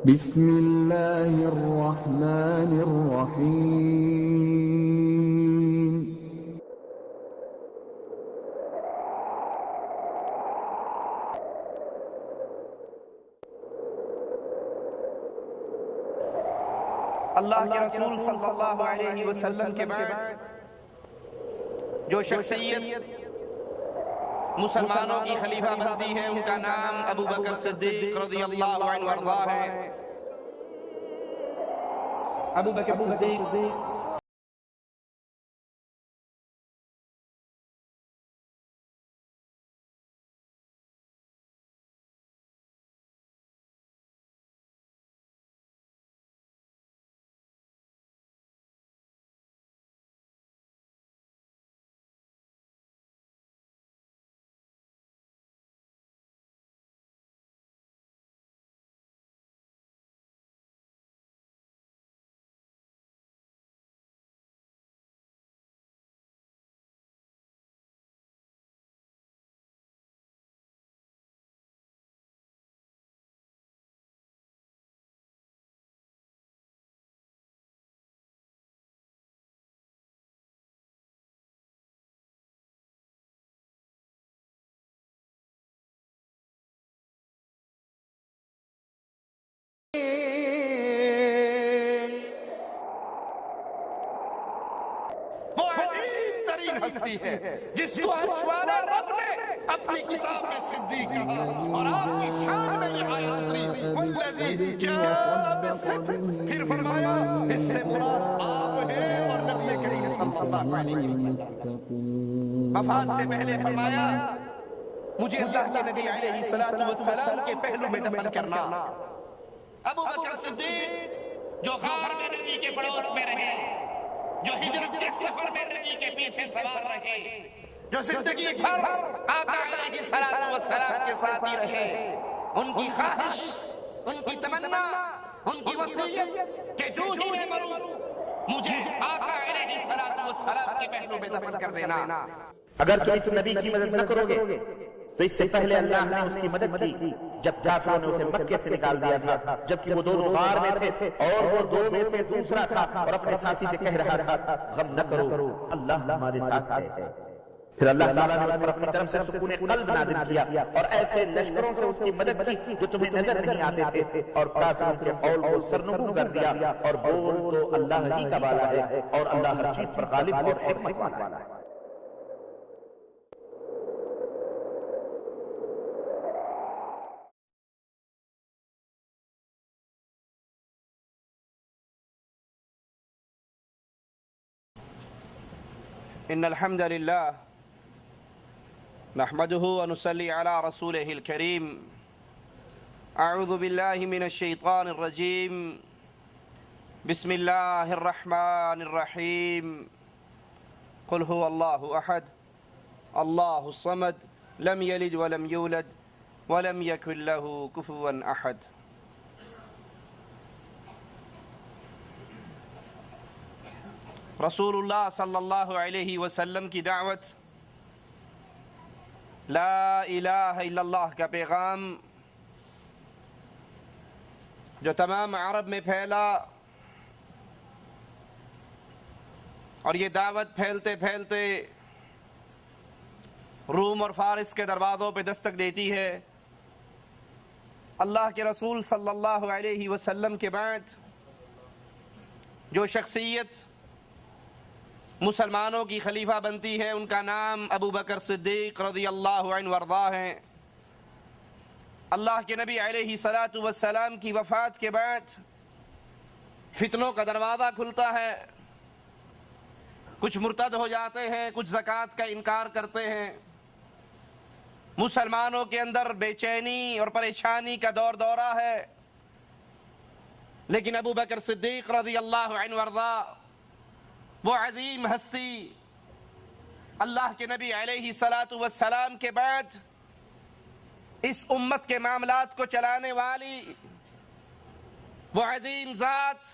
بسم اللہ الرحمن الرحیم اللہ کے رسول صلی اللہ علیہ وسلم کے بعد جو شخصیت مسلمانوں کی خلیفہ بنتی ہے ان کا نام ابو بکر صدیق رضی اللہ عنہ وارضہ ہے۔ ابو بکر صدیق وہ عظیم ترین ہستی ہے جس کو عرش والا رب نے اپنی کتاب میں صدیق کہا، اور آپ کی شان میں یہ آیت اتری والذی جاء بالصدق، پھر فرمایا اس سے مراد آپ ہیں اور نبی کریم صلی اللہ علیہ وسلم۔ وفات سے پہلے فرمایا مجھے اللہ کے نبی علیہ السلام کے پہلو میں دفن کرنا۔ ابو بکر صدیق جو غار میں نبی کے پڑوس میں رہے، جو ہجرت کے سفر میں نبی کے پیچھے سوار رہے، جو زندگی بھر آقا علیہ السلام کے ساتھ ہی رہے، ان کی خواہش، ان کی تمنا، ان کی وصیت کہ جو ہی میں مروں مجھے آقا علیہ السلام کے پہلو میں دفن کر دینا۔ اگر تم اس نبی کی مدد نہ کرو گے تو اس سے پہلے اللہ نے اس کی مدد کی جب کافروں نے اسے مکے سے نکال دیا تھا، جبکہ وہ دونوں غار میں تھے اور وہ دو میں سے دوسرا تھا، اور اپنے ساتھی سے کہہ رہا تھا غم نہ کرو اللہ ہمارے ساتھ ہے۔ پھر اللہ تعالیٰ نے اس پر اپنی طرف سے سکون قلب نازل کیا اور ایسے لشکروں سے اس کی مدد کی جو تمہیں نظر نہیں آتے تھے، اور کافروں کے قول کو سرنگو کر دیا، اور بول تو اللہ ہی کا والا ہے اور اللہ ہر چیز پر غالب اور حکمت والا ہے۔ ان الحمد للہ نحمده ونصلي على رسوله الكريم۔ اعوذ باللہ من الشیطان الرجیم، بسم اللہ الرحمن الرحیم، قل هو اللہ احد اللہ الصمد لم یلد ولم یولد ولم یکن له کفوا احد۔ رسول اللہ صلی اللہ علیہ وسلم کی دعوت، لا الہ الا اللہ کا پیغام جو تمام عرب میں پھیلا، اور یہ دعوت پھیلتے پھیلتے روم اور فارس کے دروازوں پہ دستک دیتی ہے۔ اللہ کے رسول صلی اللہ علیہ وسلم کے بعد جو شخصیت مسلمانوں کی خلیفہ بنتی ہے ان کا نام ابو بکر صدیق رضی اللہ عنہ وارضہ ہے۔ اللہ کے نبی علیہ السلام کی وفات کے بعد فتنوں کا دروازہ کھلتا ہے، کچھ مرتد ہو جاتے ہیں، کچھ زکوٰۃ کا انکار کرتے ہیں، مسلمانوں کے اندر بے چینی اور پریشانی کا دور دورہ ہے، لیکن ابو بکر صدیق رضی اللہ عنہ وارضہ وہ عظیم ہستی، اللہ کے نبی علیہ السلام کے بعد اس امت کے معاملات کو چلانے والی وہ عظیم ذات،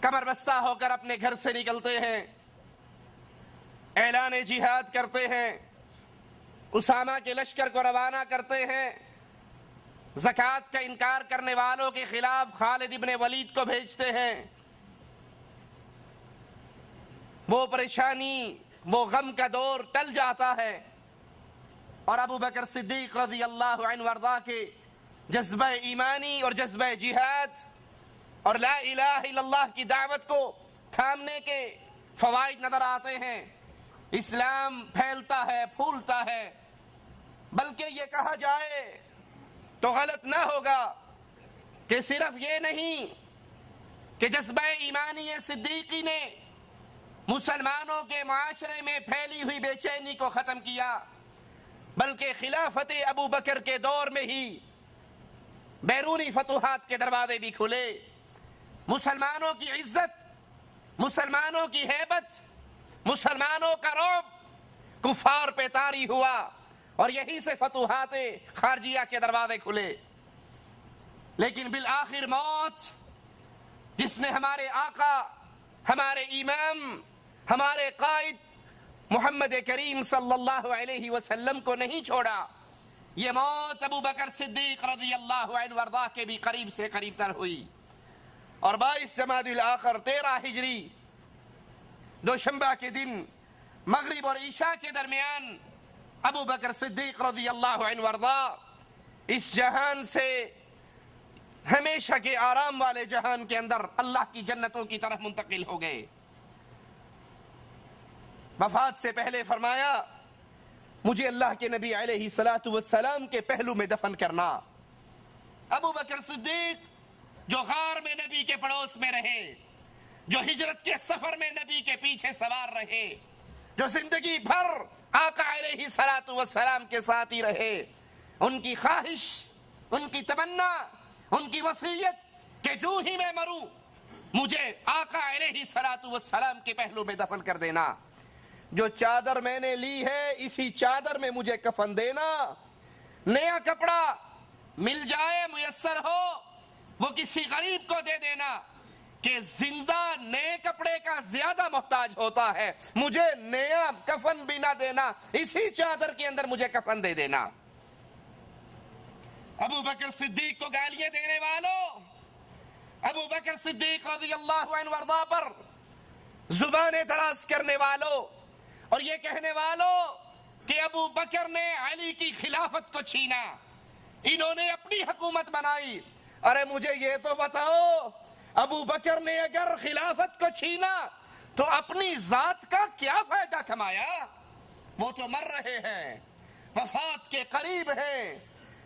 کمر بستہ ہو کر اپنے گھر سے نکلتے ہیں، اعلان جہاد کرتے ہیں، اسامہ کے لشکر کو روانہ کرتے ہیں، زکوٰۃ کا انکار کرنے والوں کے خلاف خالد ابن ولید کو بھیجتے ہیں. وہ پریشانی، وہ غم کا دور ٹل جاتا ہے اور ابو بکر صدیق رضی اللہ عنہ وارضاہ کے جذبہ ایمانی اور جذبہ جہاد اور لا الہ الا اللہ کی دعوت کو تھامنے کے فوائد نظر آتے ہیں. اسلام پھیلتا ہے، پھولتا ہے. بلکہ یہ کہا جائے تو غلط نہ ہوگا کہ صرف یہ نہیں کہ جذبہ ایمانی صدیقی نے مسلمانوں کے معاشرے میں پھیلی ہوئی بے چینی کو ختم کیا، بلکہ خلافت ابو بکر کے دور میں ہی بیرونی فتوحات کے دروازے بھی کھلے. مسلمانوں کی عزت، مسلمانوں کی ہیبت، مسلمانوں کا رعب کفار پہ طاری ہوا اور یہی سے فتوحات خارجیہ کے دروازے کھلے. لیکن بالآخر موت، جس نے ہمارے آقا، ہمارے امام، ہمارے قائد محمد کریم صلی اللہ علیہ وسلم کو نہیں چھوڑا، یہ موت ابو بکر صدیق رضی اللہ عنہ وارضاہ کے بھی قریب سے قریب تر ہوئی. اور 22 جمادی الاخر 13 ہجری دوشنبہ کے دن مغرب اور عشاء کے درمیان ابو بکر صدیق رضی اللہ عنہ وارضاہ اس جہان سے ہمیشہ کے آرام والے جہان کے اندر اللہ کی جنتوں کی طرف منتقل ہو گئے. وفات سے پہلے فرمایا مجھے اللہ کے نبی علیہ الصلوۃ والسلام کے پہلو میں دفن کرنا. ابو بکر صدیق جو غار میں نبی کے پڑوس میں رہے، جو ہجرت کے سفر میں نبی کے پیچھے سوار رہے، جو زندگی بھر آقا علیہ الصلوۃ والسلام کے ساتھ ہی رہے، ان کی خواہش، ان کی تمنا، ان کی وصیت کہ جو ہی میں مروں مجھے آقا علیہ الصلوۃ والسلام کے پہلو میں دفن کر دینا. جو چادر میں نے لی ہے اسی چادر میں مجھے کفن دینا. نیا کپڑا مل جائے، میسر ہو، وہ کسی غریب کو دے دینا کہ زندہ نئے کپڑے کا زیادہ محتاج ہوتا ہے. مجھے نیا کفن بھی نہ دینا، اسی چادر کے اندر مجھے کفن دے دینا. ابو بکر صدیق کو گالیاں دینے والوں، ابو بکر صدیق رضی اللہ عنہ وارضاہ پر زبانیں دراز کرنے والوں اور یہ کہنے والوں کہ ابو بکر نے علی کی خلافت کو چھینا، انہوں نے اپنی حکومت بنائی. ارے مجھے یہ تو بتاؤ، ابو بکر نے اگر خلافت کو چھینا تو اپنی ذات کا کیا فائدہ کمایا؟ وہ تو مر رہے ہیں، وفات کے قریب ہیں،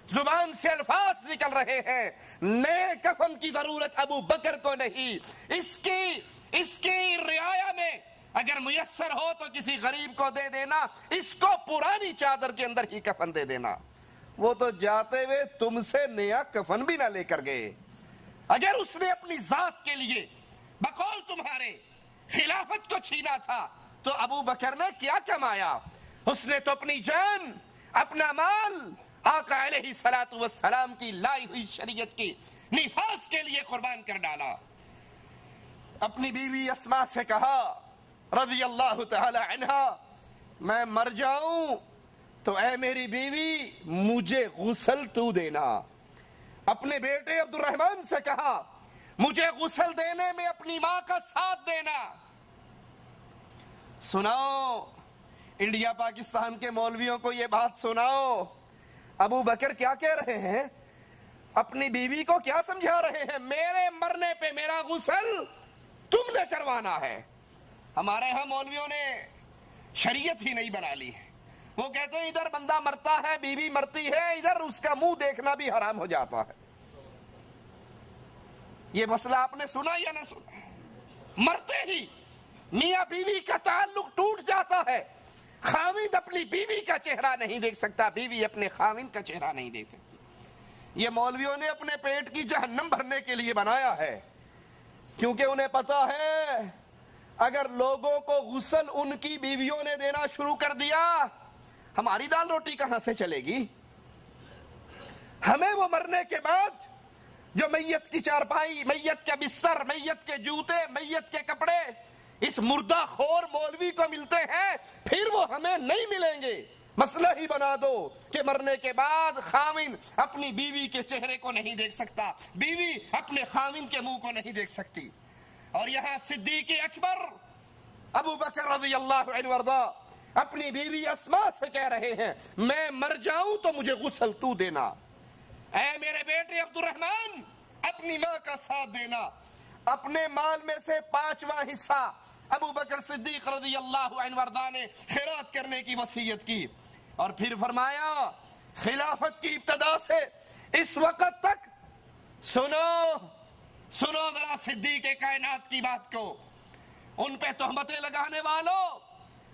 زبان سے الفاظ نکل رہے ہیں. نئے کفن کی ضرورت ابو بکر کو نہیں. اس کی رعایا میں اگر میسر ہو تو کسی غریب کو دے دینا، اس کو پرانی چادر کے اندر ہی کفن دے دینا. وہ تو جاتے ہوئے تم سے نیا کفن بھی نہ لے کر گئے. اگر اس نے اپنی ذات کے لیے بقول تمہارے خلافت کو چھینا تھا تو ابو بکر نے کیا کمایا؟ اس نے تو اپنی جان، اپنا مال آقا علیہ الصلوۃ والسلام کی لائی ہوئی شریعت کی نفاذ کے لیے قربان کر ڈالا. اپنی بیوی اسماء سے کہا رضی اللہ تعالی عنہا، میں مر جاؤں تو اے میری بیوی مجھے غسل تو دینا. اپنے بیٹے عبد الرحمن سے کہا مجھے غسل دینے میں اپنی ماں کا ساتھ دینا. سناؤ انڈیا پاکستان کے مولویوں کو یہ بات سناؤ، ابو بکر کیا کہہ رہے ہیں، اپنی بیوی کو کیا سمجھا رہے ہیں؟ میرے مرنے پہ میرا غسل تم نے کروانا ہے. ہمارے ہاں مولویوں نے شریعت ہی نہیں بنا لی ہے. وہ کہتے ہیں ادھر بندہ مرتا ہے، بیوی مرتی ہے، ادھر اس کا منہ دیکھنا بھی حرام ہو جاتا ہے. یہ مسئلہ آپ نے سنا یا نہ سنا؟ مرتے ہی میاں بیوی کا تعلق ٹوٹ جاتا ہے. خاوند اپنی بیوی کا چہرہ نہیں دیکھ سکتا، بیوی اپنے خاوند کا چہرہ نہیں دیکھ سکتی. یہ مولویوں نے اپنے پیٹ کی جہنم بھرنے کے لیے بنایا ہے، کیونکہ انہیں پتا ہے اگر لوگوں کو غسل ان کی بیویوں نے دینا شروع کر دیا ہماری دال روٹی کہاں سے چلے گی؟ ہمیں وہ مرنے کے بعد جو میت کی چارپائی، میت کا بستر، میت کے جوتے، میت کے کپڑے اس مردہ خور مولوی کو ملتے ہیں، پھر وہ ہمیں نہیں ملیں گے. مسئلہ ہی بنا دو کہ مرنے کے بعد خاوند اپنی بیوی کے چہرے کو نہیں دیکھ سکتا، بیوی اپنے خاوند کے منہ کو نہیں دیکھ سکتی۔ اور یہاں صدیق اکبر ابو بکر رضی اللہ عنہ وارضا اپنی بیوی اسماء سے کہہ رہے ہیں میں مر جاؤں تو مجھے غسل تو دینا، اے میرے بیٹے عبد الرحمن اپنی ماں کا ساتھ دینا۔ اپنے مال میں سے 5واں حصہ ابو بکر صدیق رضی اللہ عنہ وارضا نے خیرات کرنے کی وصیت کی، اور پھر فرمایا خلافت کی ابتدا سے اس وقت تک سنو ذرا صدیق کائنات کی بات کو، ان پہ تہمتیں لگانے والوں،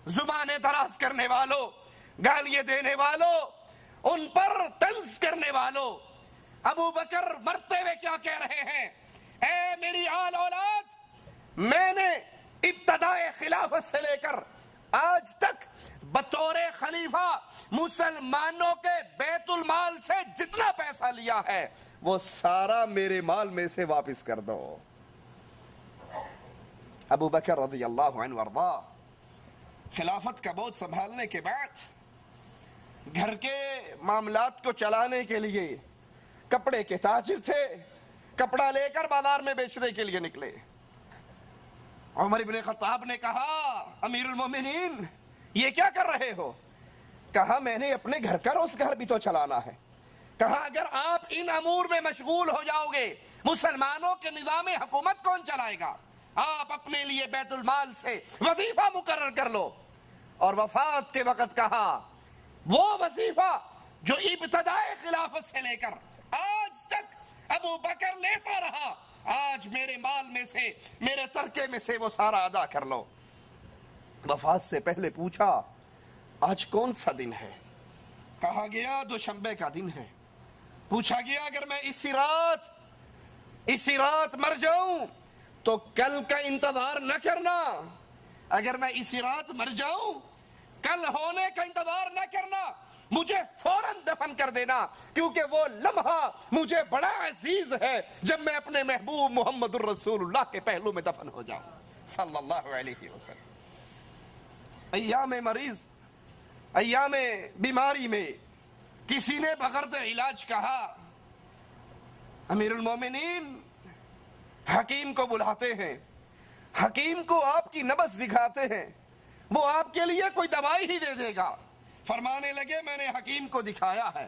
زبانیں دراز کرنے والوں، گالیاں دینے والوں، ان پر طنز کرنے والوں، ابو بکر مرتے ہوئے کیا کہہ رہے ہیں؟ اے میری آل اولاد، میں نے ابتدائے خلافت سے لے کر آج تک بطور خلیفہ مسلمانوں کے بیت المال سے جتنا پیسہ لیا ہے وہ سارا میرے مال میں سے واپس کر دو۔ ابو بکر رضی اللہ عنہ وارضا خلافت کا بوجھ سنبھالنے کے بعد گھر کے معاملات کو چلانے کے لیے کپڑے کے تاجر تھے، کپڑا لے کر بازار میں بیچنے کے لیے نکلے۔ عمر بن خطاب نے کہا امیر المومنین یہ کیا کر رہے ہو؟ کہا میں نے اپنے گھر کا روزگار بھی تو چلانا ہے۔ کہا اگر آپ ان امور میں مشغول ہو جاؤ گے مسلمانوں کے نظام حکومت کون چلائے گا؟ آپ اپنے لیے بیت المال سے وظیفہ مقرر کر لو۔ اور وفات کے وقت کہا وہ وظیفہ جو ابتدائے خلافت سے لے کر آج تک ابو بکر لیتا رہا، آج میرے مال میں سے، میرے ترکے میں سے وہ سارا ادا کر لو۔ وفات سے پہلے پوچھا آج کون سا دن ہے؟ کہا گیا دوشنبے کا دن ہے۔ پوچھا گیا اگر میں اسی رات مر جاؤں تو کل کا انتظار نہ کرنا، اگر میں اسی رات مر جاؤں کل ہونے کا انتظار نہ کرنا، مجھے فوراً دفن کر دینا، کیونکہ وہ لمحہ مجھے بڑا عزیز ہے جب میں اپنے محبوب محمد الرسول اللہ کے پہلو میں دفن ہو جاؤں صلی اللہ علیہ وسلم۔ ایام مریض، ایام بیماری میں کسی نے بغرض علاج کہا، امیر المومنین حکیم کو بلاتے ہیں، حکیم کو آپ کی نبض دکھاتے ہیں، وہ آپ کے لیے کوئی دوائی ہی دے دے گا۔ فرمانے لگے میں نے حکیم کو دکھایا ہے۔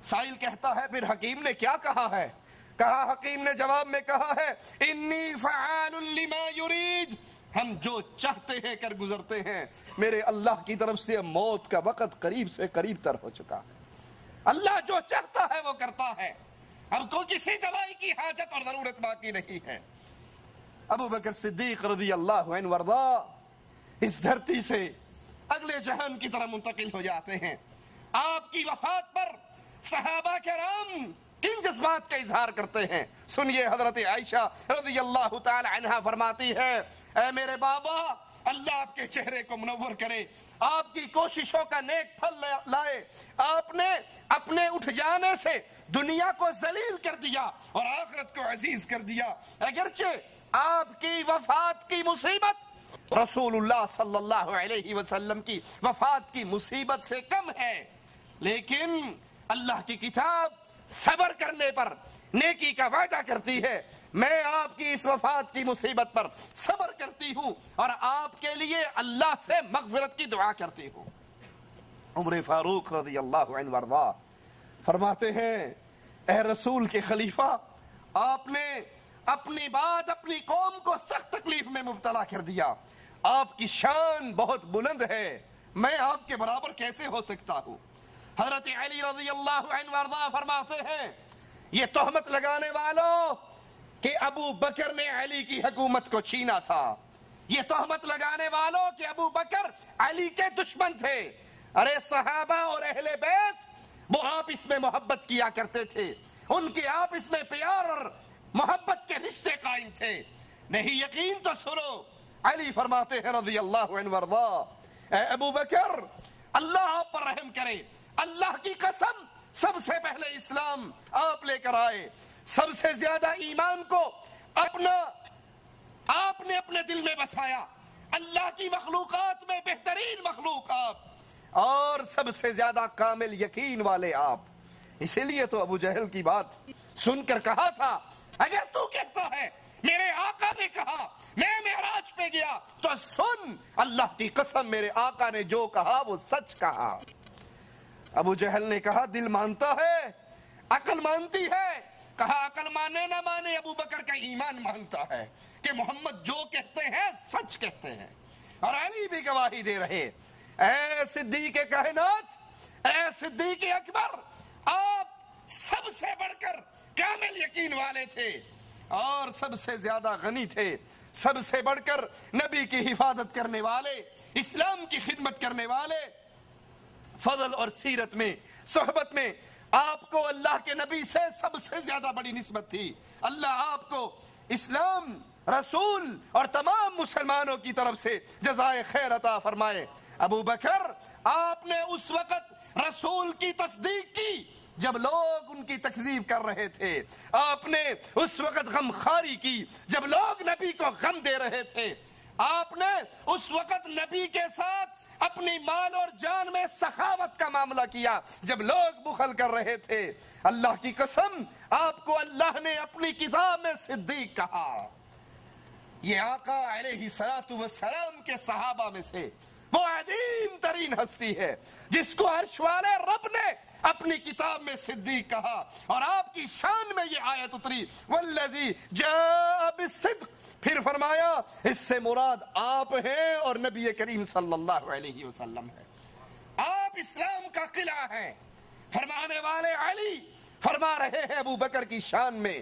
سائل کہتا ہے پھر حکیم نے کیا کہا ہے؟ کہا حکیم نے جواب میں کہا ہے انی فعال لما یرید، ہم جو چاہتے ہیں کر گزرتے ہیں، میرے اللہ کی طرف سے موت کا وقت قریب سے قریب تر ہو چکا ہے، اللہ جو چاہتا ہے وہ کرتا ہے، اب کوئی کسی دوائی کی حاجت اور ضرورت باقی نہیں ہے۔ ابو بکر صدیق رضی اللہ عنہ وارضا اس دھرتی سے اگلے جہان کی طرح منتقل ہو جاتے ہیں۔ آپ کی وفات پر صحابہ کرام کن جذبات کا اظہار کرتے ہیں؟ سنیے، حضرت عائشہ رضی اللہ تعالی عنہا فرماتی ہے اے میرے بابا اللہ آپ کے چہرے کو منور کرے، آپ کی کوششوں کا نیک پھل لائے، آپ نے اپنے اٹھ جانے سے دنیا کو ذلیل کر دیا اور آخرت کو عزیز کر دیا۔ اگرچہ آپ کی وفات کی مصیبت رسول اللہ صلی اللہ علیہ وسلم کی وفات کی مصیبت سے کم ہے، لیکن اللہ کی کتاب صبر کرنے پر نیکی کا وعدہ کرتی ہے۔ میں آپ کی اس وفات کی مصیبت پر صبر کرتی ہوں اور آپ کے لیے اللہ سے مغفرت کی دعا کرتی ہوں۔ عمر فاروق رضی اللہ عنہ وارضا فرماتے ہیں اے رسول کے خلیفہ، آپ نے اپنی بات اپنی قوم کو سخت تکلیف میں مبتلا کر دیا، آپ کی شان بہت بلند ہے، میں آپ کے برابر کیسے ہو سکتا ہوں؟ حضرت علی رضی اللہ عنہ وارضا فرماتے ہیں یہ تہمت لگانے والوں کہ ابو بکر نے علی کی حکومت کو چھینا تھا، یہ تہمت لگانے والوں کہ ابو بکر علی کے دشمن تھے، ارے صحابہ اور اہل بیت وہ آپس میں محبت کیا کرتے تھے، ان کے آپس میں پیار اور محبت کے رشتے قائم تھے، نہیں یقین تو سنو۔ علی فرماتے ہیں رضی اللہ عنہ وارضا اے ابو بکر اللہ آپ پر رحم کرے، اللہ کی قسم سب سے پہلے اسلام آپ لے کر آئے، سب سے زیادہ ایمان کو آپ نے اپنے دل میں بسایا، اللہ کی مخلوقات میں بہترین مخلوق اور سب سے زیادہ کامل یقین والے آپ. اسی لیے تو ابو جہل کی بات سن کر کہا تھا اگر تو کہتا ہے میرے آقا نے کہا میں معراج پہ گیا تو سن اللہ کی قسم میرے آقا نے جو کہا وہ سچ کہا. ابو جہل نے کہا دل مانتا ہے عقل مانتی ہے. کہا عقل مانے نہ مانے ابو بکر کا ایمان مانتا ہے کہ محمد جو کہتے ہیں سچ کہتے ہیں. اور علی بھی گواہی دے رہے اے صدیق کائنات اے صدیق اکبر آپ سب سے بڑھ کر کامل یقین والے تھے اور سب سے زیادہ غنی تھے, سب سے بڑھ کر نبی کی حفاظت کرنے والے, اسلام کی خدمت کرنے والے. فضل اور سیرت میں صحبت میں آپ کو اللہ کے نبی سے سب سے زیادہ بڑی نسبت تھی. اللہ آپ کو اسلام رسول اور تمام مسلمانوں کی طرف سے جزائے خیر عطا فرمائے. ابو بکر آپ نے اس وقت رسول کی تصدیق کی جب لوگ ان کی تکذیب کر رہے تھے. آپ نے اس وقت غم خاری کی جب لوگ نبی کو غم دے رہے تھے. آپ نے اس وقت نبی کے ساتھ اپنی مال اور جان میں سخاوت کا معاملہ کیا جب لوگ بخل کر رہے تھے. اللہ کی قسم آپ کو اللہ نے اپنی کتاب میں صدیق کہا. یہ آقا علیہ الصلوۃ والسلام کے صحابہ میں سے وہ عظیم ترین ہستی ہے جس کو عرش والے رب نے اپنی کتاب میں صدیق کہا. اور آپ کی شان میں یہ آیت اتری والذی جاء بالصدق. پھر فرمایا اس سے مراد آپ ہیں اور نبی کریم صلی اللہ علیہ وسلم ہے. آپ اسلام کا قلعہ ہیں. فرمانے والے علی فرما رہے ہیں ابو بکر کی شان میں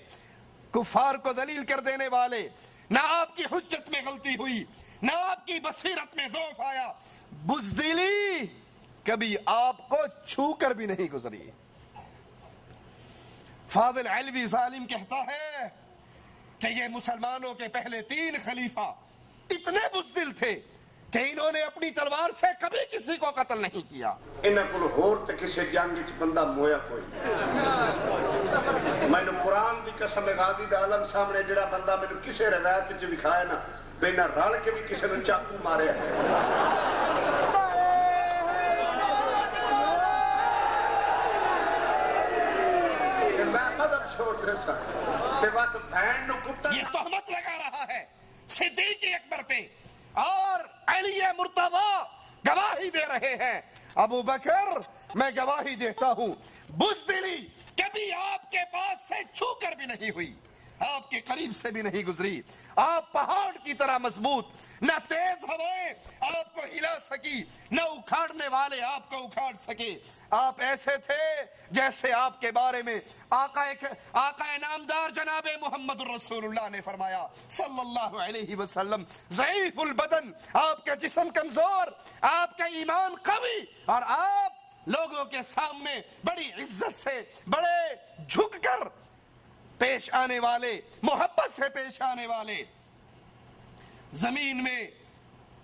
کفار کو ذلیل کر دینے والے. نہ آپ کی حجت میں غلطی ہوئی نہ آپ کی بصیرت میں ضعف آیا. بزدلی کبھی آپ کو چھو کر بھی نہیں گزری. فاضل علوی ظالم کہتا ہے کہ یہ مسلمانوں کے پہلے 3 خلیفہ اتنے بزدل تھے کہ انہوں نے اپنی تلوار سے کبھی کسی کو قتل نہیں کیا. انہاں کول ہور تے کسے جنگ وچ بندہ مویا کوئی میں قرآن دی قسم غازی دا عالم سامنے جڑا بندہ مینوں کسے روایت وچ دکھایا نا بینا رل کے بھی کسی نے چاقو مارے میں مذہب چھوڑ دے سا یہ تہمت لگا رہا ہے صدیق اکبر پہ اور علی مرتضی گواہی دے رہے ہیں. ابو بکر میں گواہی دیتا ہوں بزدلی کبھی آپ کے پاس سے چھو کر بھی نہیں ہوئی, آپ کے قریب سے بھی نہیں گزری. آپ پہاڑ کی طرح مضبوط, نہ تیز ہوائیں آپ کو ہلا سکی نہ اکھاڑنے والے آپ کو اکھاڑ سکے. آپ ایسے تھے جیسے آپ کے بارے میں آقا نامدار جناب محمد رسول اللہ نے فرمایا صلی اللہ علیہ وسلم ضعیف البدن, آپ کا جسم کمزور, آپ کا ایمان قوی اور آپ لوگوں کے سامنے بڑی عزت سے بڑے جھک کر پیش آنے والے, محبت سے پیش آنے والے. زمین میں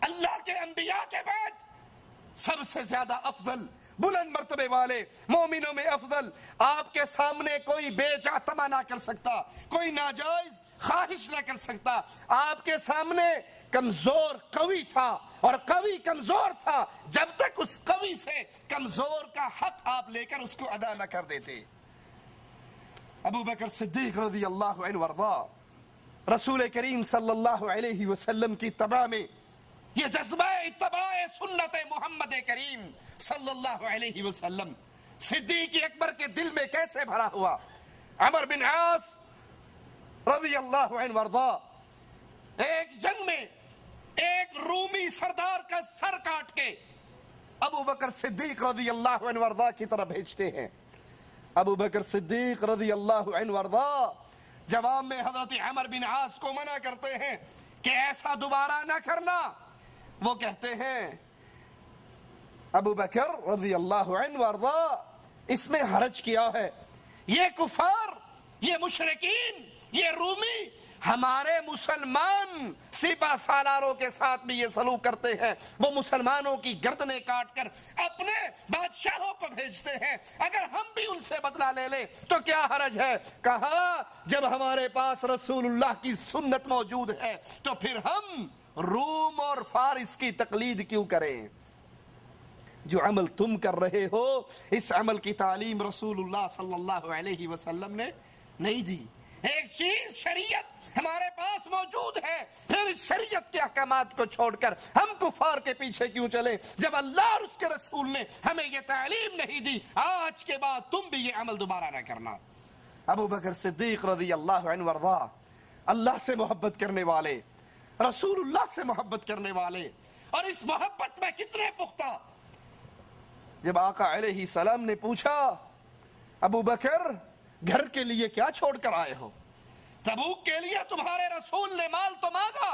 اللہ کے انبیاء کے بعد سب سے زیادہ افضل بلند مرتبے والے مومنوں میں افضل. آپ کے سامنے کوئی بے جا تما نہ کر سکتا, کوئی ناجائز خواہش نہ کر سکتا. آپ کے سامنے کمزور قوی تھا اور قوی کمزور تھا جب تک اس قوی سے کمزور کا حق آپ لے کر اس کو ادا نہ کر دیتے. ابو بکر صدیق رضی اللہ عنہ وارضا رسول کریم صلی اللہ علیہ وسلم کی اتباع میں یہ جذبہ اتباع سنت محمد کریم صلی اللہ علیہ وسلم صدیق اکبر کے دل میں کیسے بھرا ہوا. عمر بن عاص رضی اللہ عنہ وارضا ایک جنگ میں ایک رومی سردار کا سر کاٹ کے ابو بکر صدیق رضی اللہ عنہ وارضا کی طرف بھیجتے ہیں. ابو بکر صدیق رضی اللہ عنہ وارضا جواب میں حضرت عمر بن عاص کو منع کرتے ہیں کہ ایسا دوبارہ نہ کرنا. وہ کہتے ہیں ابو بکر رضی اللہ عنہ وارضا اس میں حرج کیا ہے, یہ کفار یہ مشرکین یہ رومی ہمارے مسلمان سپہ سالاروں کے ساتھ بھی یہ سلوک کرتے ہیں. وہ مسلمانوں کی گردنیں کاٹ کر اپنے بادشاہوں کو بھیجتے ہیں, اگر ہم بھی ان سے بدلہ لے لیں تو کیا حرج ہے. کہا جب ہمارے پاس رسول اللہ کی سنت موجود ہے تو پھر ہم روم اور فارس کی تقلید کیوں کریں. جو عمل تم کر رہے ہو اس عمل کی تعلیم رسول اللہ صلی اللہ علیہ وسلم نے نہیں دی. ایک چیز شریعت ہمارے پاس موجود ہے، پھر اس شریعت کے احکامات کو چھوڑ کر ہم کفار کے پیچھے کیوں چلیں جب اللہ اور اس کے رسول نے ہمیں یہ تعلیم نہیں دی. آج کے بعد تم بھی یہ عمل دوبارہ نہ کرنا. ابو بکر صدیق رضی اللہ عنہ وارضا، اللہ سے محبت کرنے والے، رسول اللہ سے محبت کرنے والے، اور اس محبت میں کتنے پختہ. جب آقا علیہ السلام نے پوچھا ابو بکر گھر کے لیے کیا چھوڑ کر آئے ہو؟ تبوک کے لیے تمہارے رسول نے مال تو مانگا،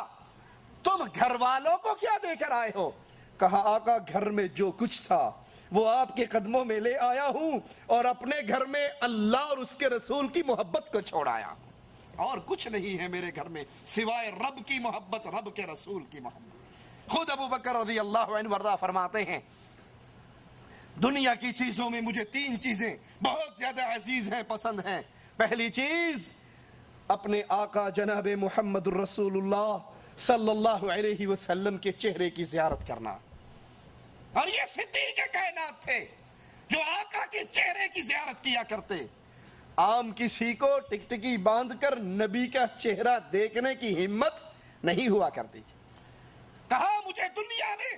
تم گھر والوں کو کیا دے کر آئے ہو؟ کہا آقا گھر میں جو کچھ تھا وہ آپ کے قدموں میں لے آیا ہوں، اور اپنے گھر میں اللہ اور اس کے رسول کی محبت کو چھوڑ آیا. اور کچھ نہیں ہے میرے گھر میں سوائے رب کی محبت، رب کے رسول کی محبت. خود ابو بکر رضی اللہ عنہ وارضا فرماتے ہیں دنیا کی چیزوں میں مجھے 3 چیزیں بہت زیادہ عزیز ہیں، پسند ہیں. پہلی چیز اپنے آقا جناب محمد الرسول اللہ صلی اللہ علیہ وسلم کے چہرے کی زیارت کرنا. اور یہ صدیق کائنات تھے جو آقا کے چہرے کی زیارت کیا کرتے. عام کسی کو ٹکٹکی باندھ کر نبی کا چہرہ دیکھنے کی ہمت نہیں ہوا کرتی تھی. کہا مجھے دنیا میں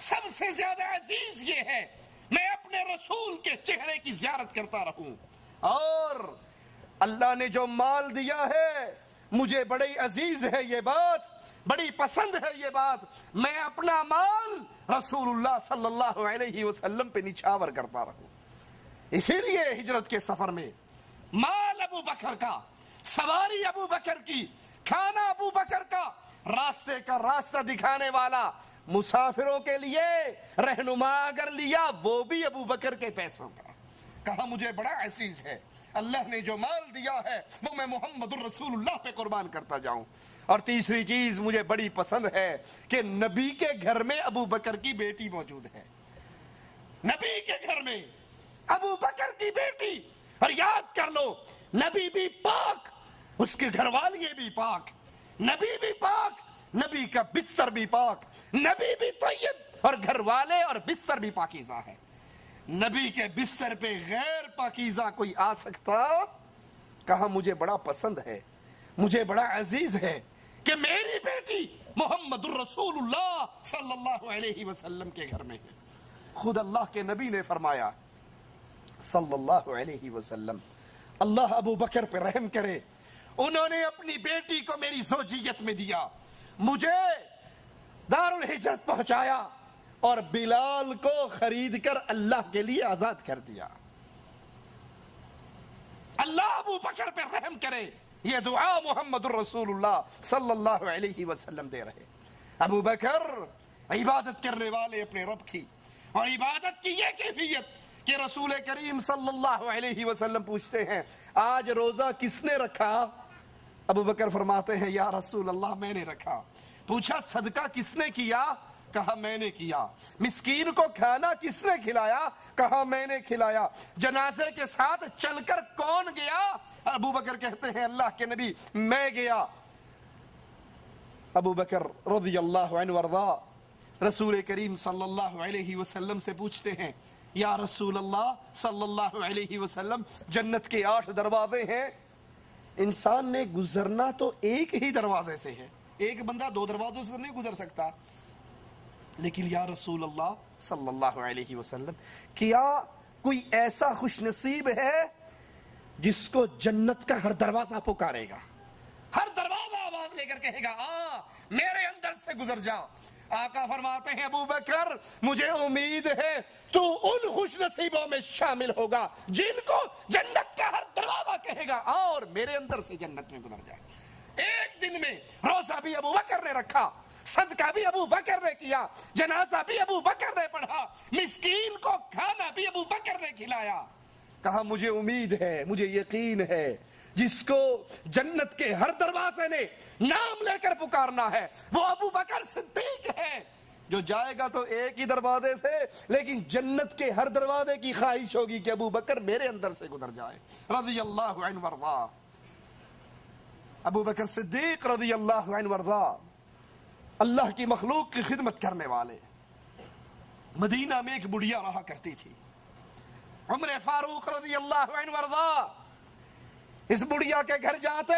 سب سے زیادہ عزیز یہ ہے میں اپنے رسول کے چہرے کی زیارت کرتا رہوں، اور اللہ نے جو مال دیا ہے مجھے بڑی عزیز ہے یہ بات، بڑی پسند ہے یہ بات، میں اپنا مال رسول اللہ صلی اللہ علیہ وسلم پہ نچھاور کرتا رہوں. اسی لیے ہجرت کے سفر میں مال ابو بکر کا، سواری ابو بکر کی، کھانا ابو بکر کا، راستے کا راستہ دکھانے والا، مسافروں کے لیے رہنما اگر لیا وہ بھی ابو بکر کے پیسوں کا. کہا مجھے بڑا عزیز ہے اللہ نے جو مال دیا ہے وہ میں محمد الرسول اللہ پہ قربان کرتا جاؤں. اور تیسری چیز مجھے بڑی پسند ہے کہ نبی کے گھر میں ابو بکر کی بیٹی موجود ہے. نبی کے گھر میں ابو بکر کی بیٹی. اور یاد کر لو نبی بھی پاک، اس کے گھر والے بھی پاک، نبی بھی پاک، نبی کا بستر بھی پاک، نبی بھی طیب، اور گھر والے اور بستر بھی پاکیزہ ہے. نبی کے بستر پہ غیر پاکیزہ کوئی آ سکتا؟ کہا مجھے بڑا پسند ہے، مجھے بڑا عزیز ہے کہ میری بیٹی محمد الرسول اللہ صلی اللہ علیہ وسلم کے گھر میں ہے. خود اللہ کے نبی نے فرمایا صلی اللہ علیہ وسلم اللہ ابو بکر پہ رحم کرے، انہوں نے اپنی بیٹی کو میری زوجیت میں دیا، مجھے دار الہجرت پہنچایا اور بلال کو خرید کر اللہ کے لیے آزاد کر دیا. اللہ ابو بکر پہ رحم کرے، یہ دعا محمد الرسول اللہ صلی اللہ علیہ وسلم دے رہے. ابو بکر عبادت کرنے والے اپنے رب کی، اور عبادت کی یہ کیفیت کہ رسول کریم صلی اللہ علیہ وسلم پوچھتے ہیں آج روزہ کس نے رکھا؟ ابو بکر فرماتے ہیں یا رسول اللہ میں نے رکھا. پوچھا صدقہ کس نے کیا؟ کہا میں نے کیا. مسکین کو کھانا کس نے کھلایا؟ کہا میں نے کھلایا. جنازے کے ساتھ چل کر کون گیا؟ ابو بکر کہتے ہیں اللہ کے نبی میں گیا. ابو بکر رضی اللہ عنہ وارضا رسول کریم صلی اللہ علیہ وسلم سے پوچھتے ہیں یا رسول اللہ صلی اللہ علیہ وسلم جنت کے 8 دروازے ہیں، انسان نے گزرنا تو ایک ہی دروازے سے ہے، ایک بندہ 2 دروازوں سے نہیں گزر سکتا، لیکن یا رسول اللہ صلی اللہ علیہ وسلم کیا کوئی ایسا خوش نصیب ہے جس کو جنت کا ہر دروازہ پکارے گا، ہر دروازہ آواز لے کر کہے گا آ میرے اندر سے گزر جا. آقا فرماتے ہیں ابو بکر مجھے امید ہے تو ان خوش نصیبوں میں شامل ہوگا جن کو جنت کا ہر دروازہ کہے گا اور میرے اندر سے جنت میں گزر جائے. ایک دن میں روزہ بھی ابو بکر نے رکھا، صدقہ بھی ابو بکر نے کیا، جنازہ بھی ابو بکر نے پڑھا، مسکین کو کھانا بھی ابو بکر نے کھلایا. کہا مجھے امید ہے، مجھے یقین ہے جس کو جنت کے ہر دروازے نے نام لے کر پکارنا ہے وہ ابو بکر صدیق ہے، جو جائے گا تو ایک ہی دروازے سے لیکن جنت کے ہر دروازے کی خواہش ہوگی کہ ابو بکر میرے اندر سے گزر جائے. رضی اللہ عنہ وارضا. ابو بکر صدیق رضی اللہ عنہ وارضا اللہ کی مخلوق کی خدمت کرنے والے، مدینہ میں ایک بڑھیا رہا کرتی تھی، عمر فاروق رضی اللہ عنہ وارضا اس بڑھیا کے گھر جاتے،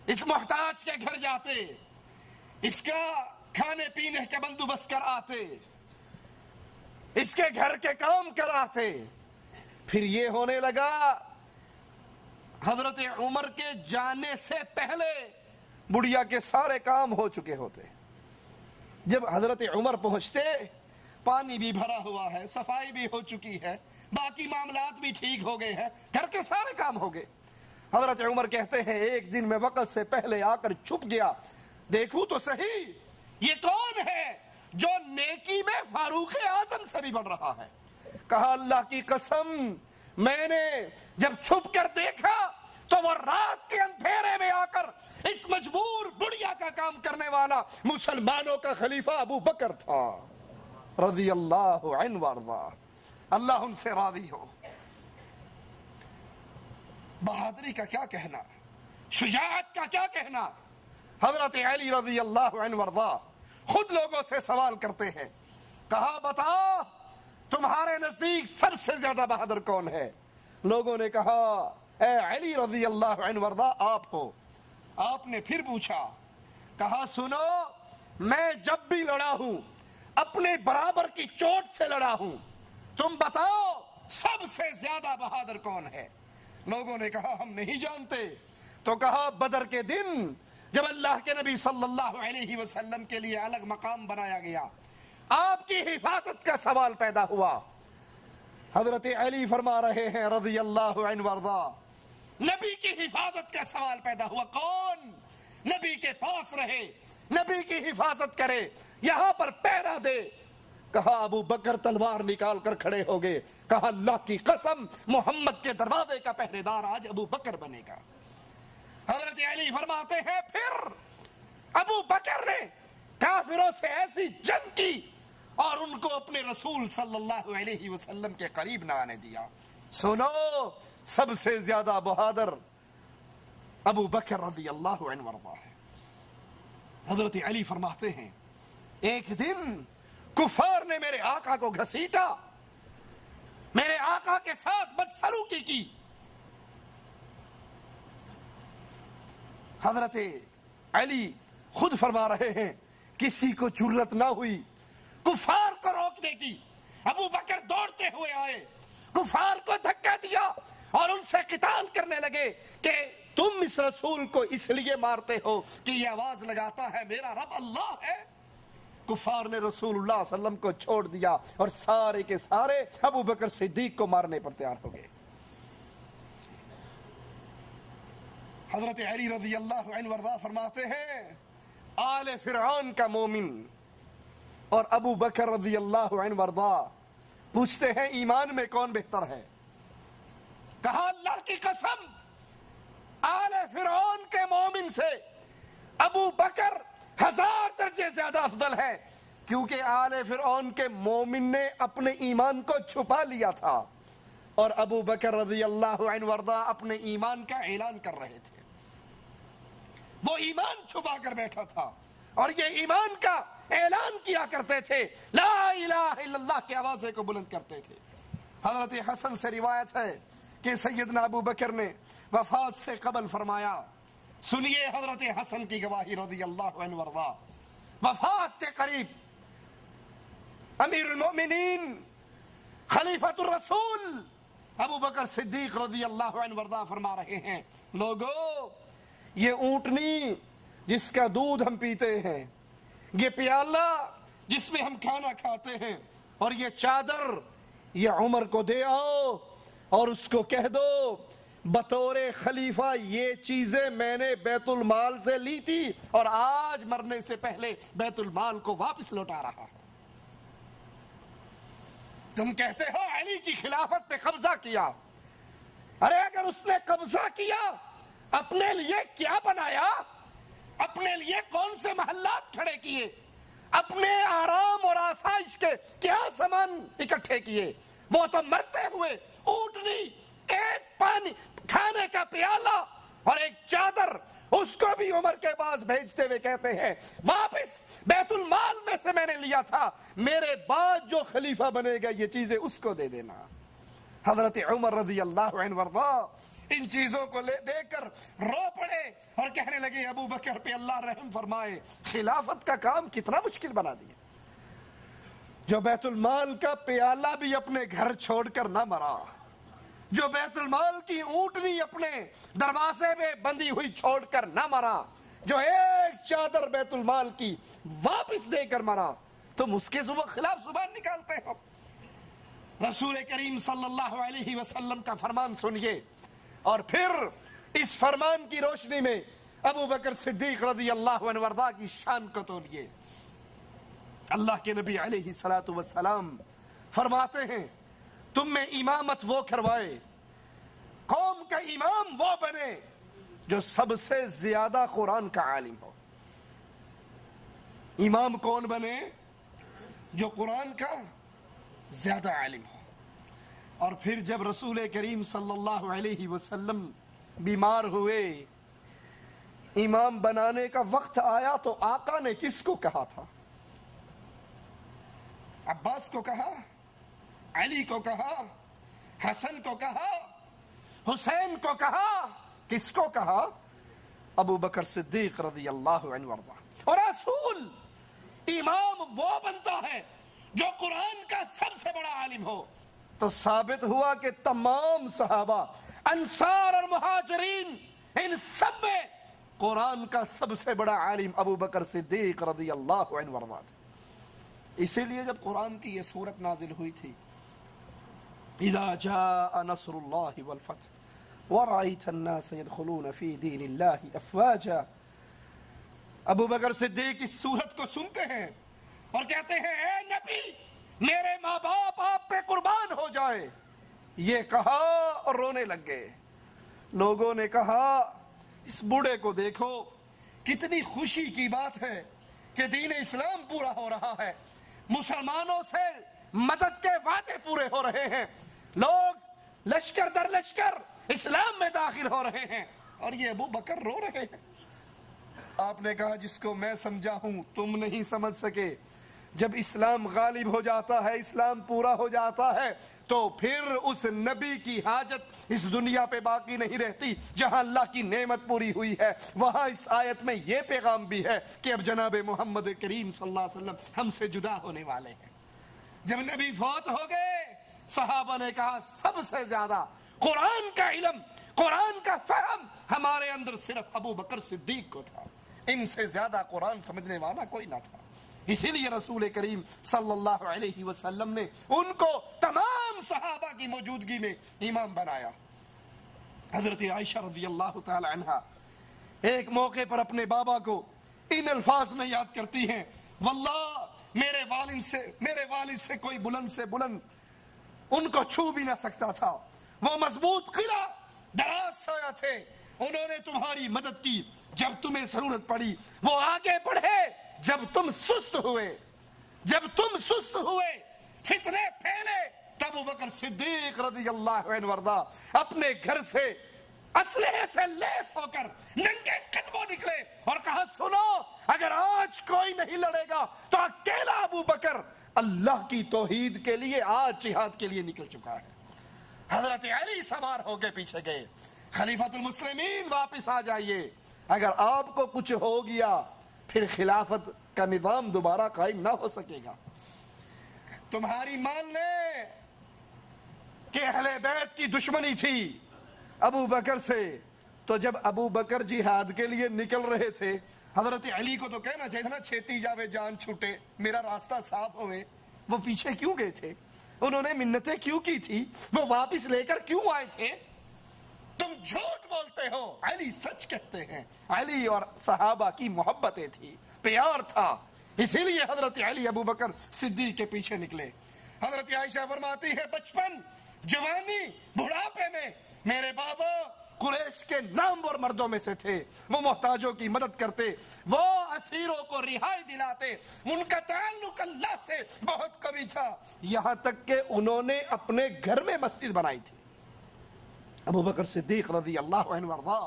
اس محتاج کے گھر جاتے، اس کا کھانے پینے کا بندوبست کر آتے، اس کے گھر کے کام کراتے۔ پھر یہ ہونے لگا حضرت عمر کے جانے سے پہلے بڑھیا کے سارے کام ہو چکے ہوتے۔ جب حضرت عمر پہنچتے پانی بھی بھرا ہوا ہے، صفائی بھی ہو چکی ہے، باقی معاملات بھی ٹھیک ہو گئے ہیں، گھر کے سارے کام ہو گئے۔ حضرت عمر کہتے ہیں ایک دن میں وقت سے پہلے آ کر چھپ گیا، دیکھوں تو صحیح یہ کون ہے جو نیکی میں فاروق اعظم سے بھی بڑھ رہا ہے۔ کہا اللہ کی قسم میں نے جب چھپ کر دیکھا تو وہ رات کے اندھیرے میں آ کر اس مجبور بڑھیا کا کام کرنے والا مسلمانوں کا خلیفہ ابو بکر تھا رضی اللہ عنہ وارضا، اللہ ان سے راضی ہو۔ بہادری کا کیا کہنا، شجاعت کا کیا کہنا۔ حضرت علی رضی اللہ عنہ وارضا خود لوگوں سے سوال کرتے ہیں، کہا بتا تمہارے نزدیک سب سے زیادہ بہادر کون ہے؟ لوگوں نے کہا اے علی رضی اللہ عنہ وارضا آپ ہو۔ آپ نے پھر پوچھا، کہا سنو میں جب بھی لڑا ہوں اپنے برابر کی چوٹ سے لڑا ہوں، تم بتاؤ سب سے زیادہ بہادر کون ہے؟ لوگوں نے کہا ہم نہیں جانتے۔ تو کہا بدر کے دن جب اللہ کے نبی صلی اللہ علیہ وسلم کے لیے الگ مقام بنایا گیا، آپ کی حفاظت کا سوال پیدا ہوا۔ حضرت علی فرما رہے ہیں رضی اللہ عنہ وارضا نبی کی حفاظت کا سوال پیدا ہوا، کون نبی کے پاس رہے، نبی کی حفاظت کرے، یہاں پر پہرا دے؟ کہا ابو بکر تلوار نکال کر کھڑے ہو گئے، کہا اللہ کی قسم محمد کے دروازے کا پہرے دار آج ابو بکر بنے گا۔ حضرت علی فرماتے ہیں پھر ابو بکر نے کافروں سے ایسی جنگ کی اور ان کو اپنے رسول صلی اللہ علیہ وسلم کے قریب نہ آنے دیا۔ سنو سب سے زیادہ بہادر ابو بکر رضی اللہ عنہ وارضا ہے۔ حضرت علی فرماتے ہیں ایک دن کفار نے میرے آقا کو گھسیٹا، میرے آقا کے ساتھ بدسلوکی کی۔ حضرت علی خود فرما رہے ہیں کسی کو جرت نہ ہوئی کفار کو روکنے کی۔ ابو بکر دوڑتے ہوئے آئے، کفار کو دھکا دیا اور ان سے قتال کرنے لگے کہ تم اس رسول کو اس لیے مارتے ہو کہ یہ آواز لگاتا ہے میرا رب اللہ ہے۔ کفار نے رسول اللہ صلی اللہ علیہ وسلم کو چھوڑ دیا اور سارے کے سارے ابو بکر صدیق کو مارنے پر تیار ہو گئے۔ حضرت علی رضی اللہ عنہ وارضا فرماتے ہیں آل فرعون کا مومن اور ابو بکر رضی اللہ عنہ وارضا پوچھتے ہیں ایمان میں کون بہتر ہے؟ کہا اللہ کی قسم آل فرعون کے مومن سے ابو بکر 1000 درجے زیادہ افضل ہے، کیونکہ آل فرعون کے مومن نے اپنے ایمان کو چھپا لیا تھا اور ابو بکر رضی اللہ عنہ وارضا اپنے ایمان کا اعلان کر رہے تھے۔ وہ ایمان چھپا کر بیٹھا تھا اور یہ ایمان کا اعلان کیا کرتے تھے، لا الہ الا اللہ کی آوازیں کو بلند کرتے تھے۔ حضرت حسن سے روایت ہے کہ سیدنا ابو بکر نے وفات سے قبل فرمایا، سنیے حضرت حسن کی گواہی رضی اللہ عنہ وارضا، وفات کے قریب امیر المؤمنین خلیفۃ الرسول ابو بکر صدیق رضی اللہ عنہ وارضا فرما رہے ہیں لوگو یہ اونٹنی جس کا دودھ ہم پیتے ہیں، یہ پیالہ جس میں ہم کھانا کھاتے ہیں اور یہ چادر یہ عمر کو دے آؤ اور اس کو کہہ دو بطور خلیفہ یہ چیزیں میں نے بیت المال سے لی تھی اور آج مرنے سے پہلے بیت المال کو واپس لوٹا رہا ہوں۔ تم کہتے ہو علی کی خلافت پہ قبضہ کیا، ارے اگر اس نے قبضہ کیا اپنے لیے کیا بنایا؟ اپنے لیے کون سے محلات کھڑے کیے؟ اپنے آرام اور آسائش کے کیا سامان اکٹھے کیے؟ وہ تو مرتے ہوئے اونٹنی، ایک پانی کھانے کا پیالہ اور ایک چادر اس کو بھی عمر کے پاس بھیجتے ہوئے کہتے ہیں واپس بیت المال میں سے میں نے لیا تھا، میرے بعد جو خلیفہ بنے گا یہ چیزیں اس کو دے دینا۔ حضرت عمر رضی اللہ عنہ وارضا ان چیزوں کو دیکھ کر رو پڑے اور کہنے لگے ابو بکر پہ اللہ رحم فرمائے، خلافت کا کام کتنا مشکل بنا دیا، جو بیت المال کا پیالہ بھی اپنے گھر چھوڑ کر نہ مرا، جو بیت المال کی اونٹنی اپنے دروازے میں بندی ہوئی چھوڑ کر نہ مرا، جو ایک چادر بیت المال کی واپس دے کر مرا، تم اس کے خلاف زبان نکالتے ہو۔ رسول کریم صلی اللہ علیہ وسلم کا فرمان سنیے اور پھر اس فرمان کی روشنی میں ابو بکر صدیق رضی اللہ عنہ وارضا کی شان کو تولیے۔ اللہ کے نبی علیہ السلام فرماتے ہیں تم میں امامت وہ کروائے، قوم کا امام وہ بنے جو سب سے زیادہ قرآن کا عالم ہو۔ امام کون بنے؟ جو قرآن کا زیادہ عالم ہو۔ اور پھر جب رسول کریم صلی اللہ علیہ وسلم بیمار ہوئے، امام بنانے کا وقت آیا تو آقا نے کس کو کہا تھا؟ عباس کو کہا، علی کو کہا، حسن کو کہا، حسین کو کہا، کس کو کہا؟ ابو بکر صدیق رضی اللہ عنہ وارضا۔ اور رسول امام وہ بنتا ہے جو قرآن کا سب سے بڑا عالم ہو۔ تو ثابت ہوا کہ تمام صحابہ، انصار اور مہاجرین، ان سب میں قرآن کا سب سے بڑا عالم ابو بکر صدیق رضی اللہ عنہ وارضا تھا۔ اسی لیے جب قرآن کی یہ سورت نازل ہوئی تھی، اذا جاء نصر اللہ والفتح ورأيت الناس يدخلون في دین اللہ افواجا، ابو بکر صدیق اس سورت کو سنتے ہیں اور کہتے ہیں اے نبی میرے ماں باپ آپ پہ قربان ہو جائیں۔ یہ کہا اور رونے لگ گئے۔ لوگوں نے کہا اس بوڑھے کو دیکھو، کتنی خوشی کی بات ہے کہ دین اسلام پورا ہو رہا ہے، مسلمانوں سے مدد کے وعدے پورے ہو رہے ہیں، لوگ لشکر در لشکر اسلام میں داخل ہو رہے ہیں، اور یہ ابو بکر رو رہے ہیں۔ آپ نے کہا جس کو میں سمجھا ہوں تم نہیں سمجھ سکے، جب اسلام غالب ہو جاتا ہے، اسلام پورا ہو جاتا ہے، تو پھر اس نبی کی حاجت اس دنیا پہ باقی نہیں رہتی۔ جہاں اللہ کی نعمت پوری ہوئی ہے وہاں اس آیت میں یہ پیغام بھی ہے کہ اب جناب محمد کریم صلی اللہ علیہ وسلم ہم سے جدا ہونے والے ہیں۔ جب نبی فوت ہو گئے، صحابہ نے کہا سب سے زیادہ قرآن کا علم، قرآن کا فہم ہمارے اندر صرف ابو بکر صدیق کو تھا، ان سے زیادہ قرآن سمجھنے والا کوئی نہ تھا۔ اسی لیے رسول کریم صلی اللہ علیہ وسلم نے ان کو تمام صحابہ کی موجودگی میں امام بنایا۔ حضرت عائشہ رضی اللہ تعالی عنہا ایک موقع پر اپنے بابا کو ان الفاظ میں یاد کرتی ہیں، واللہ میرے والد سے کوئی بلند سے بلند ان کو چھو بھی نہ سکتا تھا، وہ مضبوط قلعہ دراز سایہ تھے، انہوں نے تمہاری مدد کی جب تمہیں ضرورت پڑی، وہ آگے بڑھے جب تم سست ہوئے، فتنے پھیلے، تب ابو بکر صدیق رضی اللہ عنہ وارضا اپنے گھر سے اسلحے سے لیس ہو کر ننگے قدموں نکلے اور کہا سنو، اگر آج کوئی نہیں لڑے گا تو اکیلا ابو بکر اللہ کی توحید کے لیے آج جہاد کے لیے نکل چکا ہے۔ حضرت علی سوار ہو کے پیچھے گئے، خلیفۃ المسلمین واپس آ جائیے، اگر آپ کو کچھ ہو گیا پھر خلافت کا نظام دوبارہ قائم نہ ہو سکے گا۔ تمہاری مان لے کہ اہل بیت کی دشمنی تھی ابو بکر سے، تو جب ابو بکر جہاد کے لیے نکل رہے تھے، حضرت علی کو تو کہنا چاہیے تھا نا چھیتی جاوے جان چھوٹے، میرا راستہ صاف ہوئے، وہ پیچھے کیوں گئے تھے؟ انہوں نے منتیں کیوں کی تھی؟ وہ واپس لے کر کیوں آئے تھے؟ تم جھوٹ بولتے ہو، علی سچ کہتے ہیں۔ علی اور صحابہ کی محبتیں تھی، پیار تھا، اسی لیے حضرت علی ابو بکر صدیق کے پیچھے نکلے۔ حضرت عائشہ فرماتی ہے بچپن، جوانی، بڑھاپے میں میرے بابا قریش کے نامور مردوں میں سے تھے، وہ محتاجوں کی مدد کرتے، وہ اسیروں کو رہائی دلاتے، ان کا تعلق اللہ سے بہت قوی تھا، یہاں تک کہ انہوں نے اپنے گھر میں مسجد بنائی تھی۔ ابو بکر صدیق رضی اللہ عنہ وارضا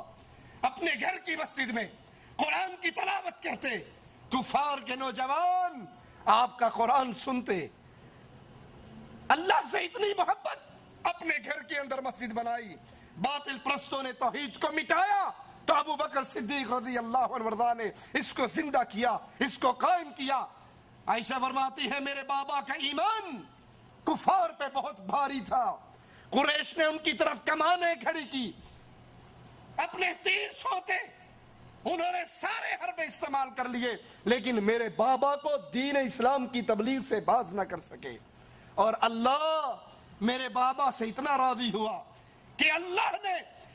اپنے گھر کی مسجد میں قرآن کی تلاوت کرتے، کفار کے نوجوان آپ کا قرآن سنتے، اللہ سے اتنی محبت، اپنے گھر کے اندر مسجد بنائی، باطل پرستوں نے توحید کو مٹایا تو ابو بکر صدیق رضی اللہ عنہ وارضاہ نے اس کو زندہ کیا، اس کو قائم کیا۔ عائشہ فرماتی ہے میرے بابا کا ایمان کفار پہ بہت بھاری تھا، قریش نے ان کی طرف کمانیں کھڑی کی، اپنے تیر سوتے، انہوں نے سارے حربے استعمال کر لیے، لیکن میرے بابا کو دین اسلام کی تبلیغ سے باز نہ کر سکے۔ اور اللہ میرے بابا سے اتنا راضی ہوا کہ اللہ نے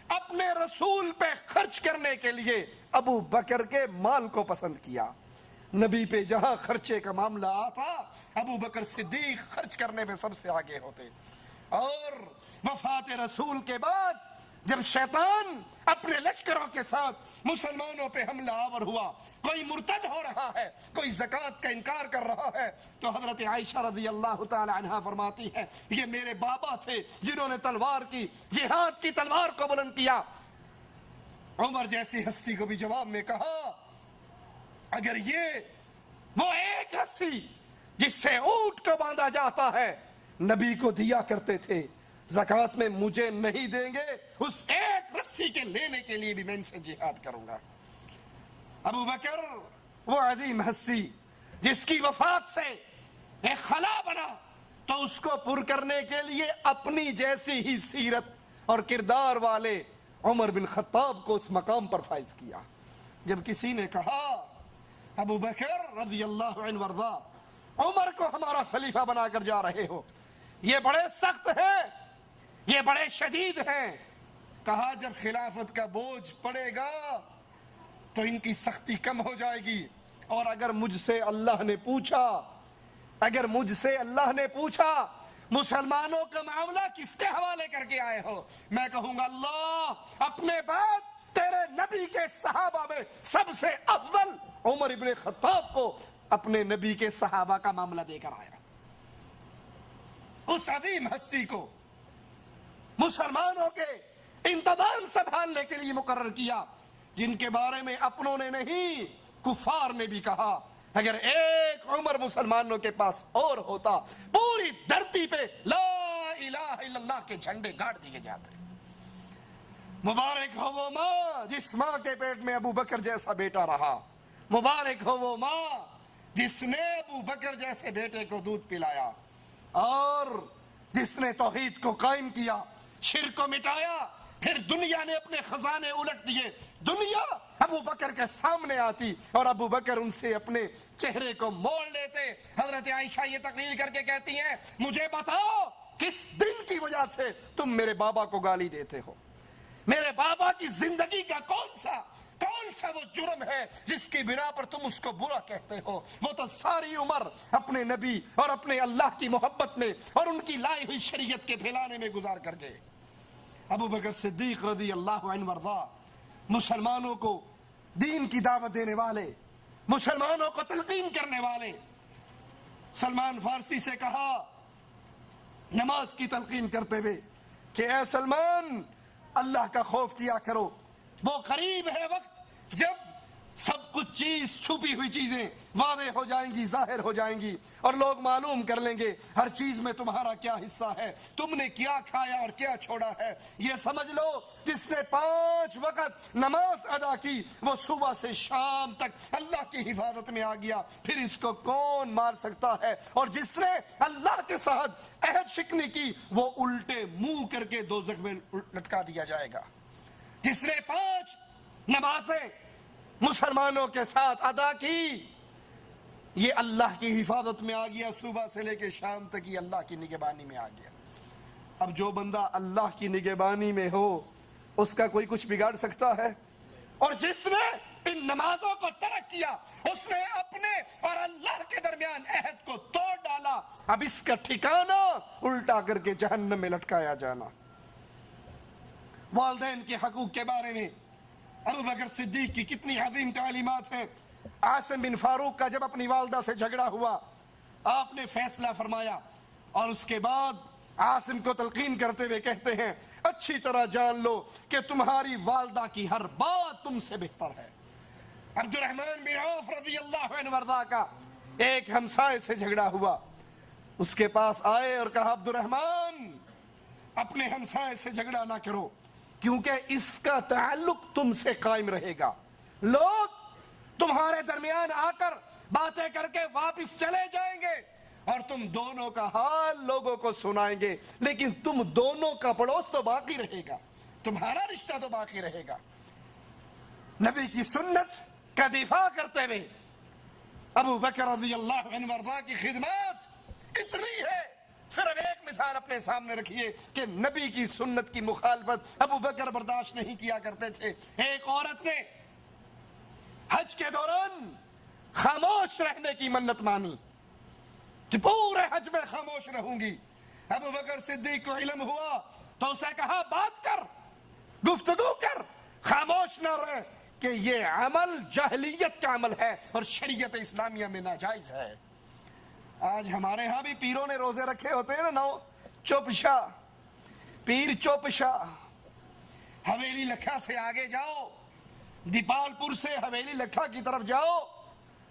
اپنے رسول پہ خرچ کرنے کے لیے ابو بکر کے مال کو پسند کیا۔ نبی پہ جہاں خرچے کا معاملہ آتا ابو بکر صدیق خرچ کرنے میں سب سے آگے ہوتے۔ اور وفات رسول کے بعد جب شیطان اپنے لشکروں کے ساتھ مسلمانوں پہ حملہ آور ہوا، کوئی مرتد ہو رہا ہے، کوئی زکوٰۃ کا انکار کر رہا ہے، تو حضرت عائشہ رضی اللہ تعالی عنہا فرماتی ہے یہ میرے بابا تھے جنہوں نے تلوار کی، جہاد کی تلوار کو بلند کیا۔ عمر جیسی ہستی کو بھی جواب میں کہا اگر یہ وہ ایک رسی جس سے اونٹ کو باندھا جاتا ہے نبی کو دیا کرتے تھے، زکوٰۃ میں مجھے نہیں دیں گے، اس ایک رسی کے لینے کے لیے بھی میں ان سے جہاد کروں گا۔ ابو بکر وہ عظیم ہستی جس کی وفات سے ایک خلا بنا تو اس کو پر کرنے کے لیے اپنی جیسی ہی سیرت اور کردار والے عمر بن خطاب کو اس مقام پر فائز کیا۔ جب کسی نے کہا ابو بکر رضی اللہ عنہ وارضاہ عمر کو ہمارا خلیفہ بنا کر جا رہے ہو، یہ بڑے سخت ہیں، یہ بڑے شدید ہیں، کہا جب خلافت کا بوجھ پڑے گا تو ان کی سختی کم ہو جائے گی، اور اگر مجھ سے اللہ نے پوچھا مسلمانوں کا معاملہ کس کے حوالے کر کے آئے ہو، میں کہوں گا اللہ اپنے بعد تیرے نبی کے صحابہ میں سب سے افضل عمر ابن خطاب کو اپنے نبی کے صحابہ کا معاملہ دے کر آیا۔ اس عظیم ہستی کو مسلمانوں کے انتظام سنبھالنے کے لیے مقرر کیا، جن کے بارے میں اپنوں نے نہیں کفار نے بھی کہا اگر ایک عمر مسلمانوں کے پاس اور ہوتا پوری دھرتی پہ لا الہ الا اللہ کے جھنڈے گاڑ دیے جاتے۔ مبارک ہو وہ ماں جس ماں کے پیٹ میں ابو بکر جیسا بیٹا رہا، مبارک ہو وہ ماں جس نے ابو بکر جیسے بیٹے کو دودھ پلایا اور جس نے توحید کو قائم کیا، شرک کو مٹایا، پھر دنیا نے اپنے خزانے الٹ دیے، دنیا ابو بکر کے سامنے آتی اور ابو بکر ان سے اپنے چہرے کو موڑ لیتے۔ حضرت عائشہ یہ تقریر کر کے کہتی ہیں مجھے بتاؤ کس دن کی وجہ سے تم میرے بابا کو گالی دیتے ہو، میرے بابا کی زندگی کا کون سا وہ جرم ہے جس کی بنا پر تم اس کو برا کہتے ہو؟ وہ تو ساری عمر اپنے نبی اور اپنے اللہ کی محبت میں اور ان کی لائی ہوئی شریعت کے پھیلانے میں گزار کر گئے۔ ابو بکر صدیق رضی اللہ عنہ وارضاہ مسلمانوں کو دین کی دعوت دینے والے، مسلمانوں کو تلقین کرنے والے۔ سلمان فارسی سے کہا نماز کی تلقین کرتے ہوئے کہ اے سلمان اللہ کا خوف کیا کرو، وہ قریب ہے وقت جب سب کچھ چیز چھپی ہوئی چیزیں واضح ہو جائیں گی، ظاہر ہو جائیں گی، اور لوگ معلوم کر لیں گے ہر چیز میں تمہارا کیا حصہ ہے، تم نے کیا کھایا اور کیا چھوڑا ہے۔ یہ سمجھ لو جس نے 5 وقت نماز ادا کی وہ صبح سے شام تک اللہ کی حفاظت میں آ گیا، پھر اس کو کون مار سکتا ہے؟ اور جس نے اللہ کے ساتھ عہد شکنی کی وہ الٹے منہ کر کے دوزخ میں لٹکا دیا جائے گا۔ جس نے 5 نمازیں مسلمانوں کے ساتھ ادا کی یہ اللہ کی حفاظت میں آ گیا، صبح سے لے کے شام تک یہ اللہ کی نگہبانی میں آ گیا۔ اب جو بندہ اللہ کی نگہبانی میں ہو اس کا کوئی کچھ بگاڑ سکتا ہے؟ اور جس نے ان نمازوں کو ترک کیا اس نے اپنے اور اللہ کے درمیان عہد کو توڑ ڈالا، اب اس کا ٹھکانہ الٹا کر کے جہنم میں لٹکایا جانا۔ والدین کے حقوق کے بارے میں ابو بکر صدیق کی کتنی عظیم تعلیمات ہیں۔ عاصم بن فاروق کا جب اپنی والدہ سے جھگڑا ہوا آپ نے فیصلہ فرمایا اور اس کے بعد عاصم کو تلقین کرتے ہوئے کہتے ہیں اچھی طرح جان لو کہ تمہاری والدہ کی ہر بات تم سے بہتر ہے۔ عبد الرحمن بن عوف رضی اللہ عنہ وارضا کا ایک ہمسائے سے جھگڑا ہوا، اس کے پاس آئے اور کہا عبد الرحمن اپنے ہمسائے سے جھگڑا نہ کرو کیونکہ اس کا تعلق تم سے قائم رہے گا، لوگ تمہارے درمیان آ کر باتیں کر کے واپس چلے جائیں گے اور تم دونوں کا حال لوگوں کو سنائیں گے، لیکن تم دونوں کا پڑوس تو باقی رہے گا، تمہارا رشتہ تو باقی رہے گا۔ نبی کی سنت کا دفاع کرتے ہوئے ابو بکر رضی اللہ عنہ وارضا کی خدمات اتنی ہے، صرف ایک مثال اپنے سامنے رکھیے کہ نبی کی سنت کی مخالفت ابو بکر برداشت نہیں کیا کرتے تھے۔ ایک عورت نے حج کے دوران خاموش رہنے کی منت مانی کہ پورے حج میں خاموش رہوں گی۔ ابو بکر صدیق کو علم ہوا تو اسے کہا بات کر، گفتگو کر، خاموش نہ رہ کہ یہ عمل جاہلیت کا عمل ہے اور شریعت اسلامیہ میں ناجائز ہے۔ آج ہمارے ہاں بھی پیروں نے روزے رکھے ہوتے ہیں نا، چپ شاہ، پیر چپ شاہ۔ حویلی لکھا سے آگے جاؤ، دیپال پور سے حویلی لکھا کی طرف جاؤ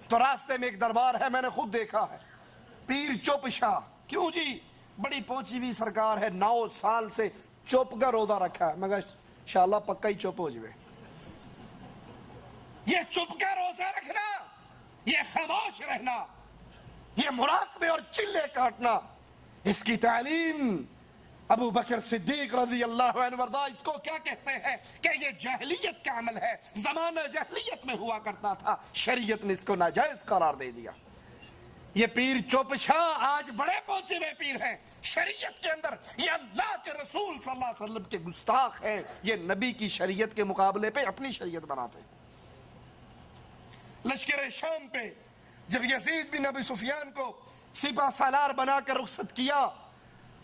تو راستے میں ایک دربار ہے، میں نے خود دیکھا ہے، پیر چپ شاہ۔ کیوں جی؟ بڑی پہنچی ہوئی سرکار ہے، 9 سال سے چپ کا روزہ رکھا ہے، مگر انشاءاللہ پکا ہی چپ ہو جائے۔ یہ چپ کا روزہ رکھنا، یہ خاموش رہنا، یہ مراقبے اور چلے کاٹنا، اس کی تعلیم ابو بکر صدیق رضی اللہ عنہ وارضا اس کو کیا کہتے ہیں کہ یہ جاہلیت کا عمل ہے، زمانہ جاہلیت میں ہوا کرتا تھا، شریعت نے اس کو ناجائز قرار دے دیا۔ یہ پیر چوپ شاہ آج بڑے پہنچے ہوئے پیر ہیں شریعت کے اندر، یہ اللہ کے رسول صلی اللہ علیہ وسلم کے گستاخ ہیں، یہ نبی کی شریعت کے مقابلے پہ اپنی شریعت بناتے ہیں۔ لشکر شام پہ جب یزید بن ابی سفیان کو سپہ سالار بنا کر رخصت کیا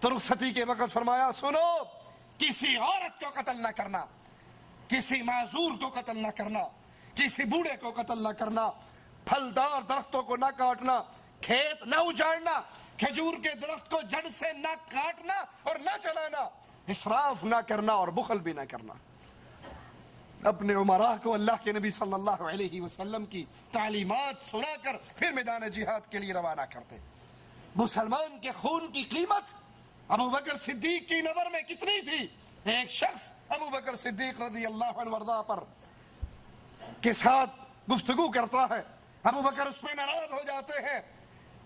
تو رخصتی کے وقت فرمایا سنو، کسی عورت کو قتل نہ کرنا، کسی معذور کو قتل نہ کرنا، کسی بوڑھے کو قتل نہ کرنا، پھلدار درختوں کو نہ کاٹنا، کھیت نہ اجاڑنا، کھجور کے درخت کو جڑ سے نہ کاٹنا اور نہ جلانا، اسراف نہ کرنا اور بخل بھی نہ کرنا۔ اپنے عمراء کو اللہ کے نبی صلی اللہ علیہ وسلم کی تعلیمات سنا کر پھر میدان جہاد کے لیے روانہ کرتے۔ مسلمان کے خون کی قیمت ابو بکر صدیق کی نظر میں کتنی تھی؟ ایک شخص ابو بکر صدیق رضی اللہ عنہ وارضا پر کے ساتھ گفتگو کرتا ہے، ابو بکر اس میں ناراض ہو جاتے ہیں،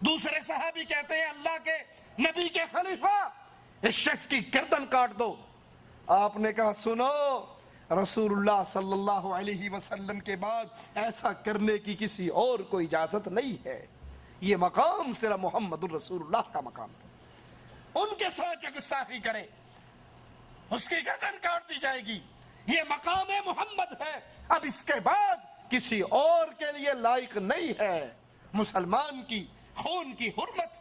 دوسرے صحابی کہتے ہیں اللہ کے نبی کے خلیفہ اس شخص کی گردن کاٹ دو۔ آپ نے کہا سنو، رسول اللہ صلی اللہ علیہ وسلم کے بعد ایسا کرنے کی کسی اور کو اجازت نہیں ہے، یہ مقام صرف محمد الرسول اللہ کا مقام تھا۔ ان کے ساتھ جو گستاخی کرے اس کی گردن کاٹ دی جائے گی، یہ مقام محمد ہے، اب اس کے بعد کسی اور کے لیے لائق نہیں ہے۔ مسلمان کی خون کی حرمت،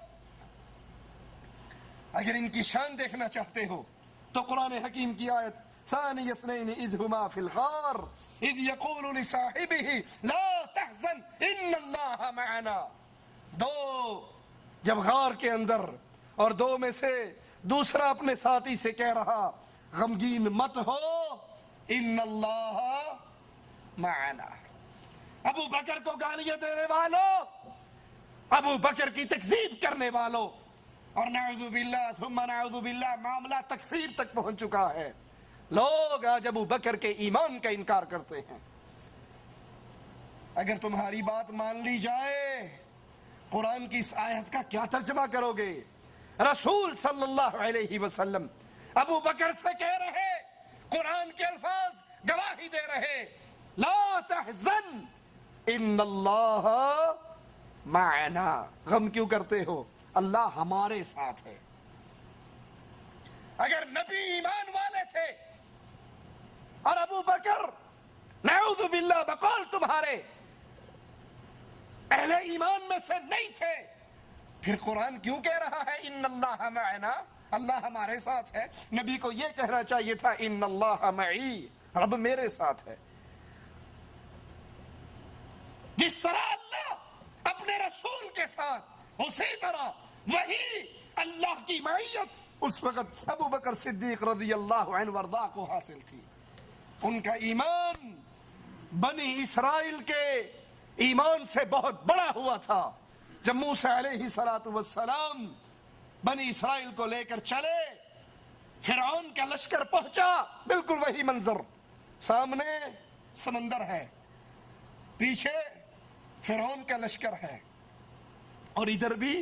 اگر ان کی شان دیکھنا چاہتے ہو تو قرآن حکیم کی آیت ثانی اثنین اذ ہما فی الغار اذ یقول لصاحبہ لا تحزن ان اللہ معنا، دو جب غار کے اندر اور دو میں سے دوسرا اپنے ساتھی سے کہہ رہا غمگین مت ہو ان اللہ معنا۔ ابو بکر کو گالیاں دینے والوں، ابو بکر کی تکذیب کرنے والوں، اور نعوذ باللہ ثم نعوذ باللہ معاملہ تکفیر تک پہنچ چکا ہے۔ لوگ آج ابو بکر کے ایمان کا انکار کرتے ہیں۔ اگر تمہاری بات مان لی جائے، قرآن کی اس آیت کا کیا ترجمہ کرو گے؟ رسول صلی اللہ علیہ وسلم ابو بکر سے کہہ رہے، قرآن کے الفاظ گواہی دے رہے، لا تحزن ان اللہ معنا، غم کیوں کرتے ہو؟ اللہ ہمارے ساتھ ہے۔ اگر نبی ایمان والے تھے اور ابو بکر نعوذ باللہ بقول تمہارے اہل ایمان میں سے نہیں تھے، پھر قرآن کیوں کہہ رہا ہے ان اللہ معنا، اللہ ہمارے ساتھ ہے؟ نبی کو یہ کہنا چاہیے تھا ان اللہ معی، رب میرے ساتھ ہے۔ جس طرح اللہ اپنے رسول کے ساتھ، اسی طرح وہی اللہ کی معیت اس وقت ابو بکر صدیق رضی اللہ عنہ وارضاہ کو حاصل تھی. ان کا ایمان بنی اسرائیل کے ایمان سے بہت بڑا ہوا تھا. جب موسیٰ علیہ السلام بنی اسرائیل کو لے کر چلے, فرعون کا لشکر پہنچا, بالکل وہی منظر, سامنے سمندر ہے, پیچھے فرعون کا لشکر ہے, اور ادھر بھی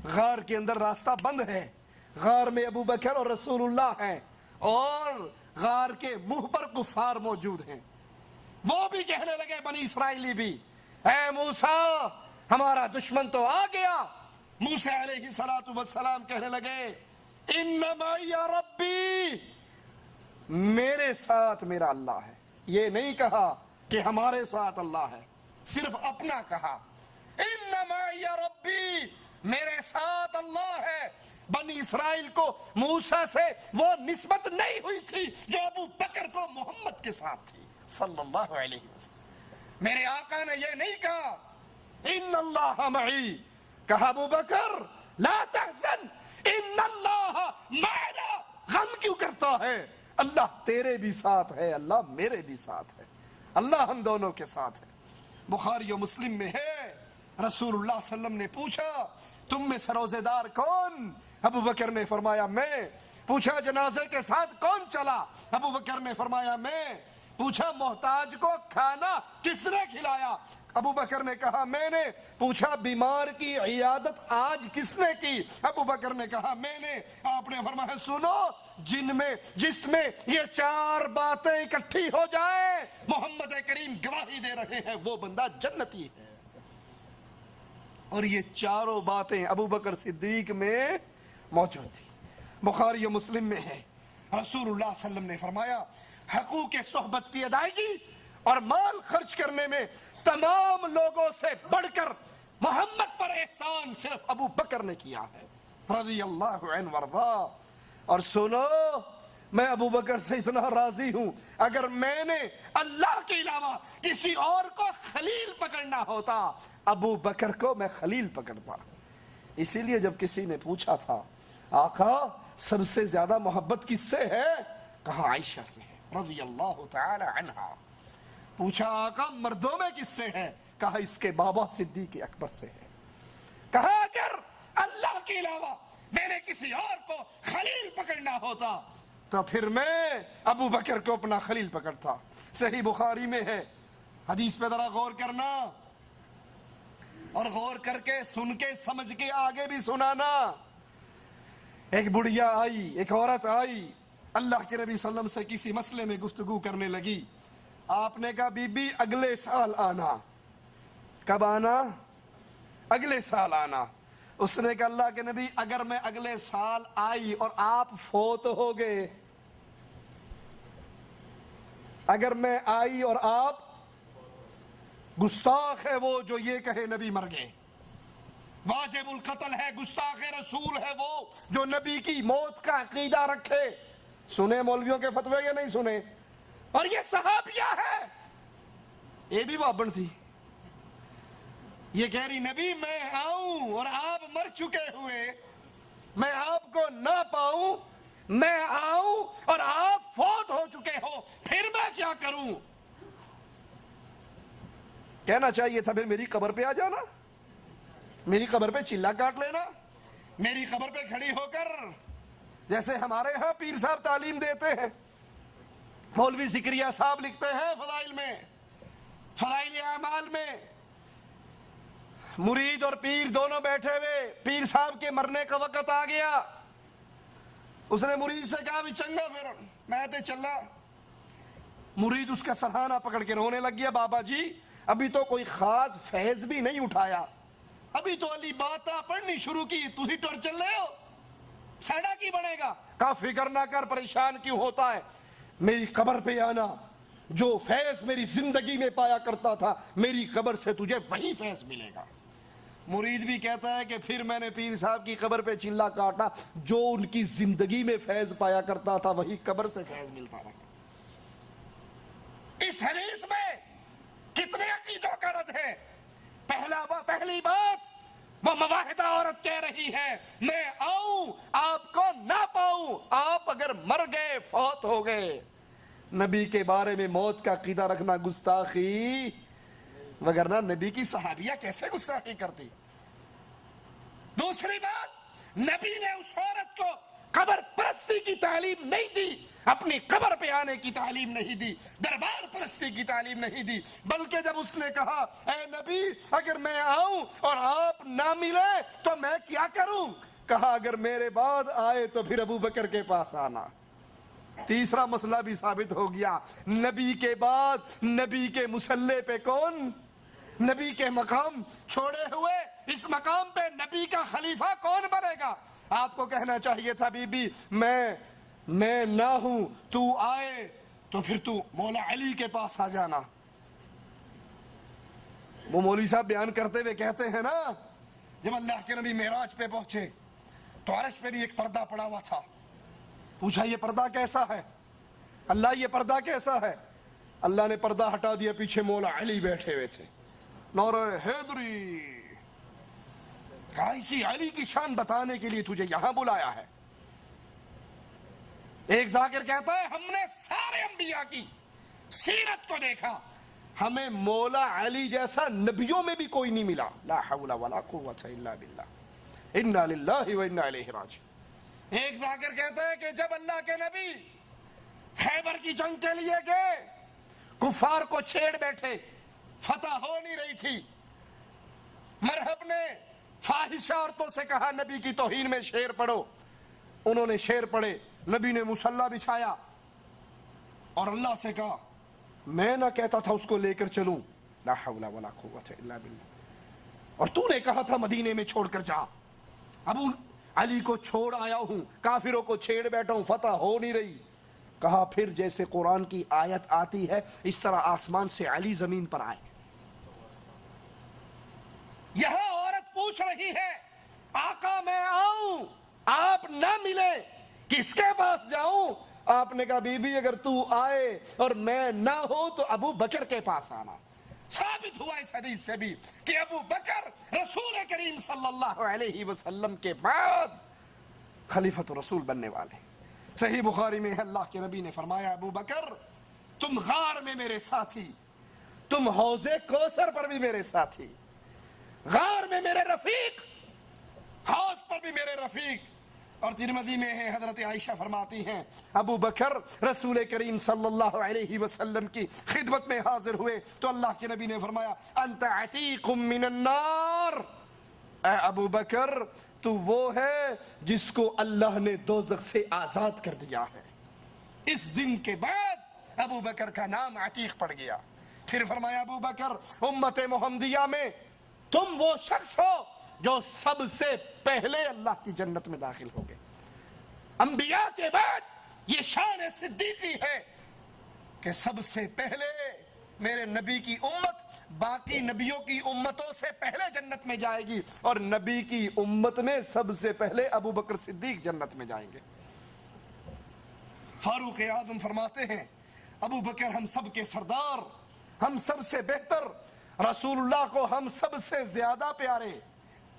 غار کے اندر راستہ بند ہے. غار میں ابو بکر اور رسول اللہ ہیں, اور غار کے منہ پر کفار موجود ہیں. وہ بھی کہنے لگے, بنی اسرائیلی بھی, اے موسیٰ ہمارا دشمن تو آ گیا. موسیٰ علیہ السلام کہنے لگے, انما یا ربی, میرے ساتھ میرا اللہ ہے. یہ نہیں کہا کہ ہمارے ساتھ اللہ ہے, صرف اپنا کہا. انما یا ربی, میرے ساتھ اللہ ہے. بنی اسرائیل کو موسیٰ سے وہ نسبت نہیں ہوئی تھی جو ابو بکر کو محمد کے ساتھ تھی صلی اللہ علیہ وسلم. میرے آقا نے یہ نہیں کہا ان اللہ معی, کہا ابو بکر لا تحزن ان اللہ معنا. غم کیوں کرتا ہے؟ اللہ تیرے بھی ساتھ ہے, اللہ میرے بھی ساتھ ہے, اللہ ہم دونوں کے ساتھ ہے. بخاری و مسلم میں ہے, رسول اللہ صلی اللہ علیہ وسلم نے پوچھا تم میں سے روزے دار کون؟ ابو بکر نے فرمایا میں. پوچھا جنازے کے ساتھ کون چلا؟ ابو بکر نے فرمایا میں. پوچھا محتاج کو کھانا کس نے کھلایا؟ ابو بکر نے کہا میں نے. پوچھا بیمار کی عیادت آج کس نے کی؟ ابو بکر نے کہا میں نے. آپ نے فرمایا سنو, جس میں یہ چار باتیں اکٹھی ہو جائیں, محمد کریم گواہی دے رہے ہیں, وہ بندہ جنتی ہے. اور یہ چاروں باتیں ابو بکر صدیق میں موجود تھی. بخاری و مسلم میں ہے, رسول اللہ صلی اللہ علیہ وسلم نے فرمایا حقوق صحبت کی ادائیگی اور مال خرچ کرنے میں تمام لوگوں سے بڑھ کر محمد پر احسان صرف ابو بکر نے کیا ہے رضی اللہ عنہ وارضاہ. اور سنو, میں ابو بکر سے اتنا راضی ہوں, اگر میں نے اللہ کے علاوہ کسی اور کو خلیل پکڑنا ہوتا, ابو بکر کو میں خلیل پکڑتا. اسی لیے جب کسی نے پوچھا تھا آقا سب سے زیادہ محبت کس سے ہے؟ کہا عائشہ سے ہے رضی اللہ تعالی عنہا. پوچھا آقا مردوں میں کس سے ہے؟ کہا اس کے بابا صدیق اکبر سے ہے. کہا اگر اللہ کے علاوہ میں نے کسی اور کو خلیل پکڑنا ہوتا تو پھر میں ابو بکر کو اپنا خلیل پکڑتا. صحیح بخاری میں ہے, حدیث پہ ذرا غور کرنا, اور غور کر کے سن کے سمجھ کے آگے بھی سنانا. ایک بڑھیا آئی, ایک عورت آئی, اللہ کے نبی صلی اللہ علیہ وسلم سے کسی مسئلے میں گفتگو کرنے لگی. آپ نے کہا بی بی اگلے سال آنا. کب آنا؟ اگلے سال آنا. اس نے کہا اللہ کے نبی اگر میں اگلے سال آئی اور آپ فوت ہو گئے, اگر میں آئی اور آپ, گستاخ ہے وہ جو یہ کہے نبی مر گئے, واجب القتل ہے, گستاخ رسول ہے وہ جو نبی کی موت کا عقیدہ رکھے. سنے مولویوں کے فتوے یا نہیں سنے؟ اور یہ صحابیہ ہے, یہ بھی بابن تھی, یہ کہہ رہی نبی میں آؤں اور آپ مر چکے ہوئے, میں آپ کو نہ پاؤں, میں آؤں اور آپ فوت ہو چکے ہو, پھر میں کیا کروں؟ کہنا چاہیے تھا پھر میری قبر پہ آ جانا, میری قبر پہ چلا کاٹ لینا, میری قبر پہ کھڑی ہو کر جیسے ہمارے ہاں پیر صاحب تعلیم دیتے ہیں, مولوی زکریا صاحب لکھتے ہیں فضائل میں, فضائل اعمال میں, مرید اور پیر دونوں بیٹھے ہوئے, پیر صاحب کے مرنے کا وقت آ گیا, اس نے مرید سے کہا بھی چنگا پھر میں تے چلا. مرید اس کا سرہانہ پکڑ کے رونے لگ گیا, بابا جی ابھی تو کوئی خاص فیض بھی نہیں اٹھایا, ابھی تو علی باتاں پڑھنی شروع کی, تسی ٹر چل رہے ہو, سیڑا کی بنے گا. کہا فکر نہ کر, پریشان کیوں ہوتا ہے, میری قبر پہ آنا, جو فیض میری زندگی میں پایا کرتا تھا میری قبر سے تجھے وہی فیض ملے گا. مرید بھی کہتا ہے کہ پھر میں نے پیر صاحب کی قبر پہ چلا کاٹا, جو ان کی زندگی میں فیض پایا کرتا تھا وہی قبر سے فیض ملتا رہا. اس حدیث میں کتنے عقیدوں کا رد ہے. پہلی بات, وہ مواحدہ عورت کہہ رہی ہے میں آؤں آپ کو نہ پاؤں، آپ اگر مر گئے فوت ہو گئے۔ نبی کے بارے میں موت کا عقیدہ رکھنا گستاخی، وگرنہ نبی کی صحابیہ کیسے گستاخی کرتی۔ دوسری بات، نبی نے اس عورت کو قبر پرستی کی تعلیم نہیں دی، اپنی قبر پہ آنے کی تعلیم نہیں دی، دربار پرستی کی تعلیم نہیں دی، بلکہ جب اس نے کہا اے نبی اگر میں آؤں اور آپ نہ ملے تو میں کیا کروں، کہا اگر میرے بعد آئے تو پھر ابو بکر کے پاس آنا۔ تیسرا مسئلہ بھی ثابت ہو گیا، نبی کے بعد نبی کے مسلح پہ کون، نبی کے مقام چھوڑے ہوئے اس مقام پہ نبی کا خلیفہ کون بنے گا۔ آپ کو کہنا چاہیے تھا بی بی میں نہ ہوں، تو آئے تو پھر تو مولا علی کے پاس آ جانا۔ وہ مولوی صاحب بیان کرتے ہوئے کہتے ہیں نا، جب اللہ کے نبی معراج پہ پہنچے تو عرش پہ بھی ایک پردہ پڑا ہوا تھا، پوچھا یہ پردہ کیسا ہے، اللہ یہ پردہ کیسا ہے، اللہ نے پردہ ہٹا دیا، پیچھے مولا علی بیٹھے ہوئے تھے، نعرہ حیدری، کہا اسی علی کی شان بتانے کے لیے تجھے یہاں بلایا ہے۔ ایک ذاکر کہتا ہے ہم نے سارے انبیاء کی سیرت کو دیکھا، ہمیں مولا علی جیسا نبیوں میں بھی کوئی نہیں ملا۔ لا حول ولا قوت الا باللہ، انا للہ و انا الیہ راجعون۔ ایک ذاکر کہتا ہے کہ جب اللہ کے نبی خیبر کی جنگ کے لیے گئے، کفار کو چھیڑ بیٹھے، فتح ہو نہیں رہی تھی، مرحب نے فاحشہ عورتوں سے کہا نبی کی توہین میں شعر پڑھو، انہوں نے شعر پڑھے، نبی نے مصلی بچھایا اور اللہ سے کہا میں نہ کہتا تھا اس کو لے کر چلوں، لا حول ولا قوت الا باللہ، اور تو نے کہا تھا مدینے میں چھوڑ کر جا، ابو علی کو چھوڑ آیا ہوں، کافروں کو چھیڑ بیٹھا ہوں، فتح ہو نہیں رہی۔ کہا پھر جیسے قرآن کی آیت آتی ہے اس طرح آسمان سے علی زمین پر آئے۔ یہاں عورت پوچھ رہی ہے آقا میں آؤں آپ نہ ملے کس کے پاس جاؤں، آپ نے کہا بی بی اگر تو آئے اور میں نہ ہوں تو ابو بکر کے پاس آنا۔ ثابت ہوا اس حدیث سے بھی کہ ابو بکر رسول کریم صلی اللہ علیہ وسلم کے بعد خلیفۃ رسول بننے والے۔ صحیح بخاری میں ہے اللہ کے نبی نے فرمایا ابو بکر تم غار میں میرے ساتھی، تم حوض کوثر پر بھی میرے ساتھی، غار میں میرے رفیق، حوض پر بھی میرے رفیق۔ اور ترمذی میں ہے حضرت عائشہ فرماتی ہیں ابو بکر رسول کریم صلی اللہ علیہ وسلم کی خدمت میں حاضر ہوئے تو اللہ کے نبی نے فرمایا انت عتیق من النار، اے ابو بکر تو وہ ہے جس کو اللہ نے دوزخ سے آزاد کر دیا ہے۔ اس دن کے بعد ابو بکر کا نام عتیق پڑ گیا۔ پھر فرمایا ابو بکر امت محمدیہ میں تم وہ شخص ہو جو سب سے پہلے اللہ کی جنت میں داخل ہو گئے۔ انبیاء کے بعد یہ شان صدیقی ہے کہ سب سے پہلے میرے نبی کی امت باقی نبیوں کی امتوں سے پہلے جنت میں جائے گی، اور نبی کی امت میں سب سے پہلے ابو بکر صدیق جنت میں جائیں گے۔ فاروق اعظم فرماتے ہیں ابو بکر ہم سب کے سردار، ہم سب سے بہتر، رسول اللہ کو ہم سب سے زیادہ پیارے۔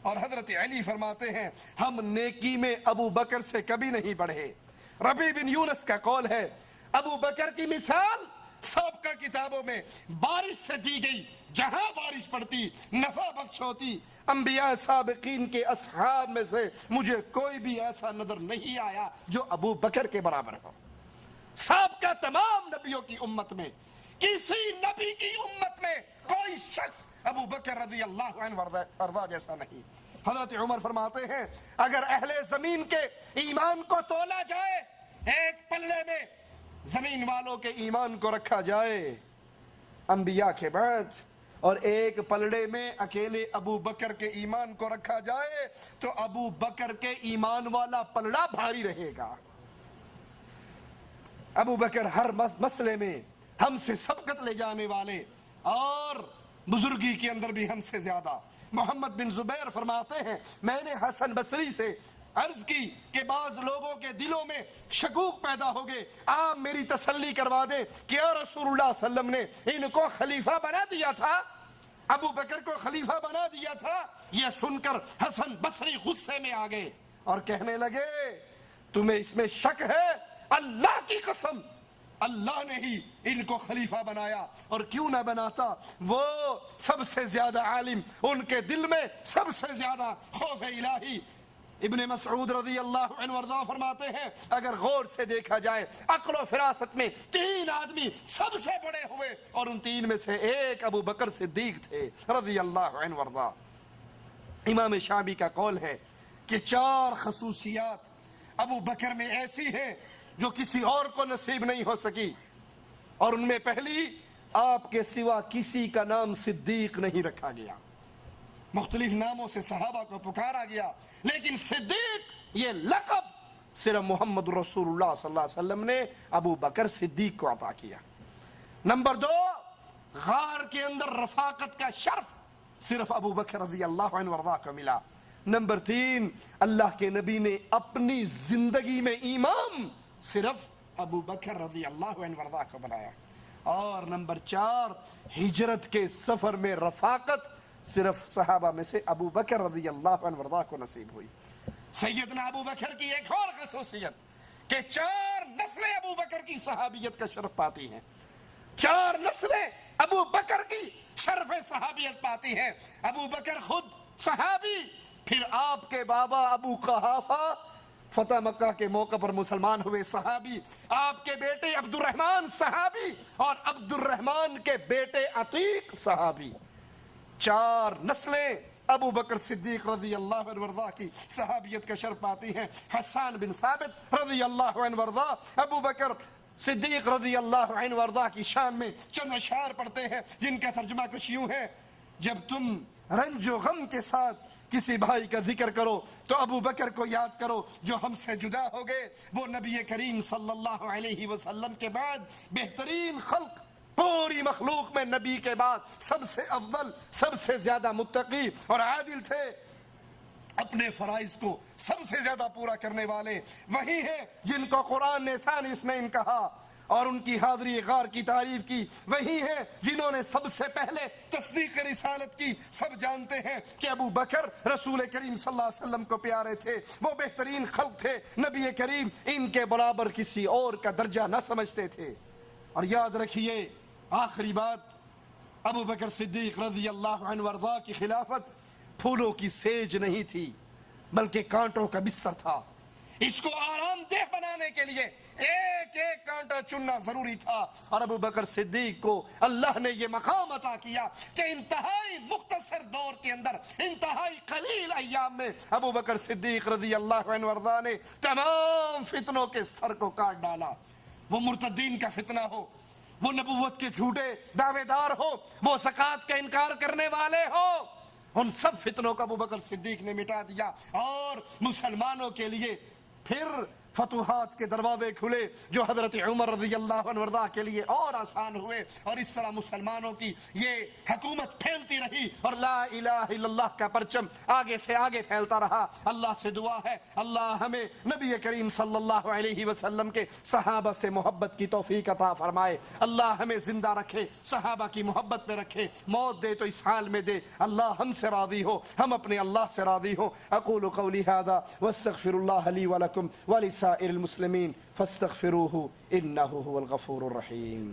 اور حضرت علی فرماتے ہیں ہم نیکی میں ابو بکر سے کبھی نہیں بڑھے۔ ربیع بن یونس کا قول ہے ابو بکر کی مثال سابقہ کتابوں میں بارش سے دی گئی، جہاں بارش پڑتی نفع بخش ہوتی۔ انبیاء سابقین کے اصحاب میں سے مجھے کوئی بھی ایسا نظر نہیں آیا جو ابو بکر کے برابر ہو۔ سابقہ تمام نبیوں کی امت میں کسی نبی کی امت میں کوئی شخص ابو بکر رضی اللہ عنہ ارضا جیسا نہیں۔ حضرت عمر فرماتے ہیں اگر اہل زمین کے ایمان کو تولا جائے، ایک پلے میں زمین والوں کے ایمان کو رکھا جائے انبیاء کے بعد، اور ایک پلڑے میں اکیلے ابو بکر کے ایمان کو رکھا جائے تو ابو بکر کے ایمان والا پلڑا بھاری رہے گا۔ ابو بکر ہر مسئلے میں ہم سے سبقت لے جانے والے اور بزرگی کے اندر بھی ہم سے زیادہ۔ محمد بن زبیر فرماتے ہیں میں نے حسن بصری سے عرض کی کہ بعض لوگوں کے دلوں میں شکوک پیدا ہو گئے، آپ میری تسلی کروا دیں کہ یا رسول اللہ صلی اللہ علیہ وسلم نے ان کو خلیفہ بنا دیا تھا؟ ابو بکر کو خلیفہ بنا دیا تھا، یہ سن کر حسن بصری غصے میں آ گئے اور کہنے لگے تمہیں اس میں شک ہے؟ اللہ کی قسم اللہ نے ہی ان کو خلیفہ بنایا، اور کیوں نہ بناتا، وہ سب سے زیادہ عالم، ان کے دل میں سب سے زیادہ خوف الہی۔ ابن مسعود رضی اللہ عنہ وارضاہ فرماتے ہیں اگر غور سے دیکھا جائے عقل و فراست میں 3 آدمی سب سے بڑے ہوئے، اور ان 3 میں سے ایک ابو بکر صدیق تھے رضی اللہ عنہ وارضاہ۔ امام شعبی کا قول ہے کہ 4 خصوصیات ابو بکر میں ایسی ہیں جو کسی اور کو نصیب نہیں ہو سکی، اور ان میں پہلی، آپ کے سوا کسی کا نام صدیق نہیں رکھا گیا۔ مختلف ناموں سے صحابہ کو پکارا گیا، لیکن صدیق یہ لقب صرف محمد رسول اللہ صلی اللہ علیہ وسلم نے ابو بکر صدیق کو عطا کیا۔ نمبر 2، غار کے اندر رفاقت کا شرف صرف ابو بکر رضی اللہ عنہ وارضاہ کو ملا۔ نمبر 3، اللہ کے نبی نے اپنی زندگی میں امام صرف ابو بکر رضی اللہ عنہ وارضاہ کو بنایا۔ اور نمبر 4، ہجرت کے سفر میں رفاقت صرف صحابہ میں سے ابو بکر رضی اللہ عنہ وارضاہ کو نصیب ہوئی۔ سیدنا ابو بکر کی ایک اور خصوصیت کہ 4 نسلیں ابو بکر کی صحابیت کا شرف پاتی ہیں، 4 نسلیں ابو بکر کی شرف صحابیت پاتی ہیں۔ ابو بکر خود صحابی، پھر آپ کے بابا ابو قحافہ فتح مکہ کے موقع پر مسلمان ہوئے صحابی، آپ کے بیٹے عبد الرحمن صحابی، اور عبد الرحمن کے بیٹے عتیق صحابی۔ 4 نسلیں ابو بکر صدیق رضی اللہ عنہ وارضاہ کی صحابیت کا شرف پاتی ہیں۔ حسان بن ثابت رضی اللہ عنہ وارضاہ ابو بکر صدیق رضی اللہ عنہ وارضاہ کی شان میں چند اشعار پڑھتے ہیں جن کا ترجمہ کچھ یوں ہے: جب تم رنج و غم کے ساتھ کسی بھائی کا ذکر کرو تو ابو بکر کو یاد کرو جو ہم سے جدا ہو گئے، وہ نبی کریم صلی اللہ علیہ وسلم کے بعد بہترین خلق، پوری مخلوق میں نبی کے بعد سب سے افضل، سب سے زیادہ متقی اور عادل تھے، اپنے فرائض کو سب سے زیادہ پورا کرنے والے وہی ہیں جن کو قرآن نے ثانی اثنین کہا اور ان کی حاضری غار کی تعریف کی، وہی ہیں جنہوں نے سب سے پہلے تصدیق رسالت کی۔ سب جانتے ہیں کہ ابو بکر رسول کریم صلی اللہ علیہ وسلم کو پیارے تھے، وہ بہترین خلق تھے، نبی کریم ان کے برابر کسی اور کا درجہ نہ سمجھتے تھے۔ اور یاد رکھیے آخری بات، ابو بکر صدیق رضی اللہ عنہ وارضاہ کی خلافت پھولوں کی سیج نہیں تھی بلکہ کانٹوں کا بستر تھا۔ اس کو آرام دہ بنانے کے لیے ایک ایک کانٹا چننا ضروری تھا، اور ابو بکر صدیق کو اللہ نے یہ مقام عطا کیا کہ انتہائی مختصر دور کے اندر، انتہائی قلیل ایام میں ابو بکر صدیق رضی اللہ عنہ وارضاہ نے تمام فتنوں کے سر کو کاٹ ڈالا۔ وہ مرتدین کا فتنہ ہو، وہ نبوت کے جھوٹے دعوے دار ہو، وہ زکوٰۃ کا انکار کرنے والے ہو، ان سب فتنوں کا ابو بکر صدیق نے مٹا دیا، اور مسلمانوں کے لیے پھر فتوحات کے دروازے کھلے جو حضرت عمر رضی اللہ عنہ وارضاہ کے لیے اور آسان ہوئے، اور اس طرح مسلمانوں کی یہ حکومت پھیلتی رہی اور لا الہ الا اللہ کا پرچم آگے سے آگے پھیلتا رہا۔ اللہ سے دعا ہے اللہ ہمیں نبی کریم صلی اللہ علیہ وسلم کے صحابہ سے محبت کی توفیق عطا فرمائے، اللہ ہمیں زندہ رکھے، صحابہ کی محبت میں رکھے، موت دے تو اس حال میں دے، اللہ ہم سے راضی ہو، ہم اپنے اللہ سے راضی ہو۔ اقول قولی ھذا واستغفر اللہ لی ولکم ولسائر المسلمین فاستغفروه انه هو الغفور الرحیم۔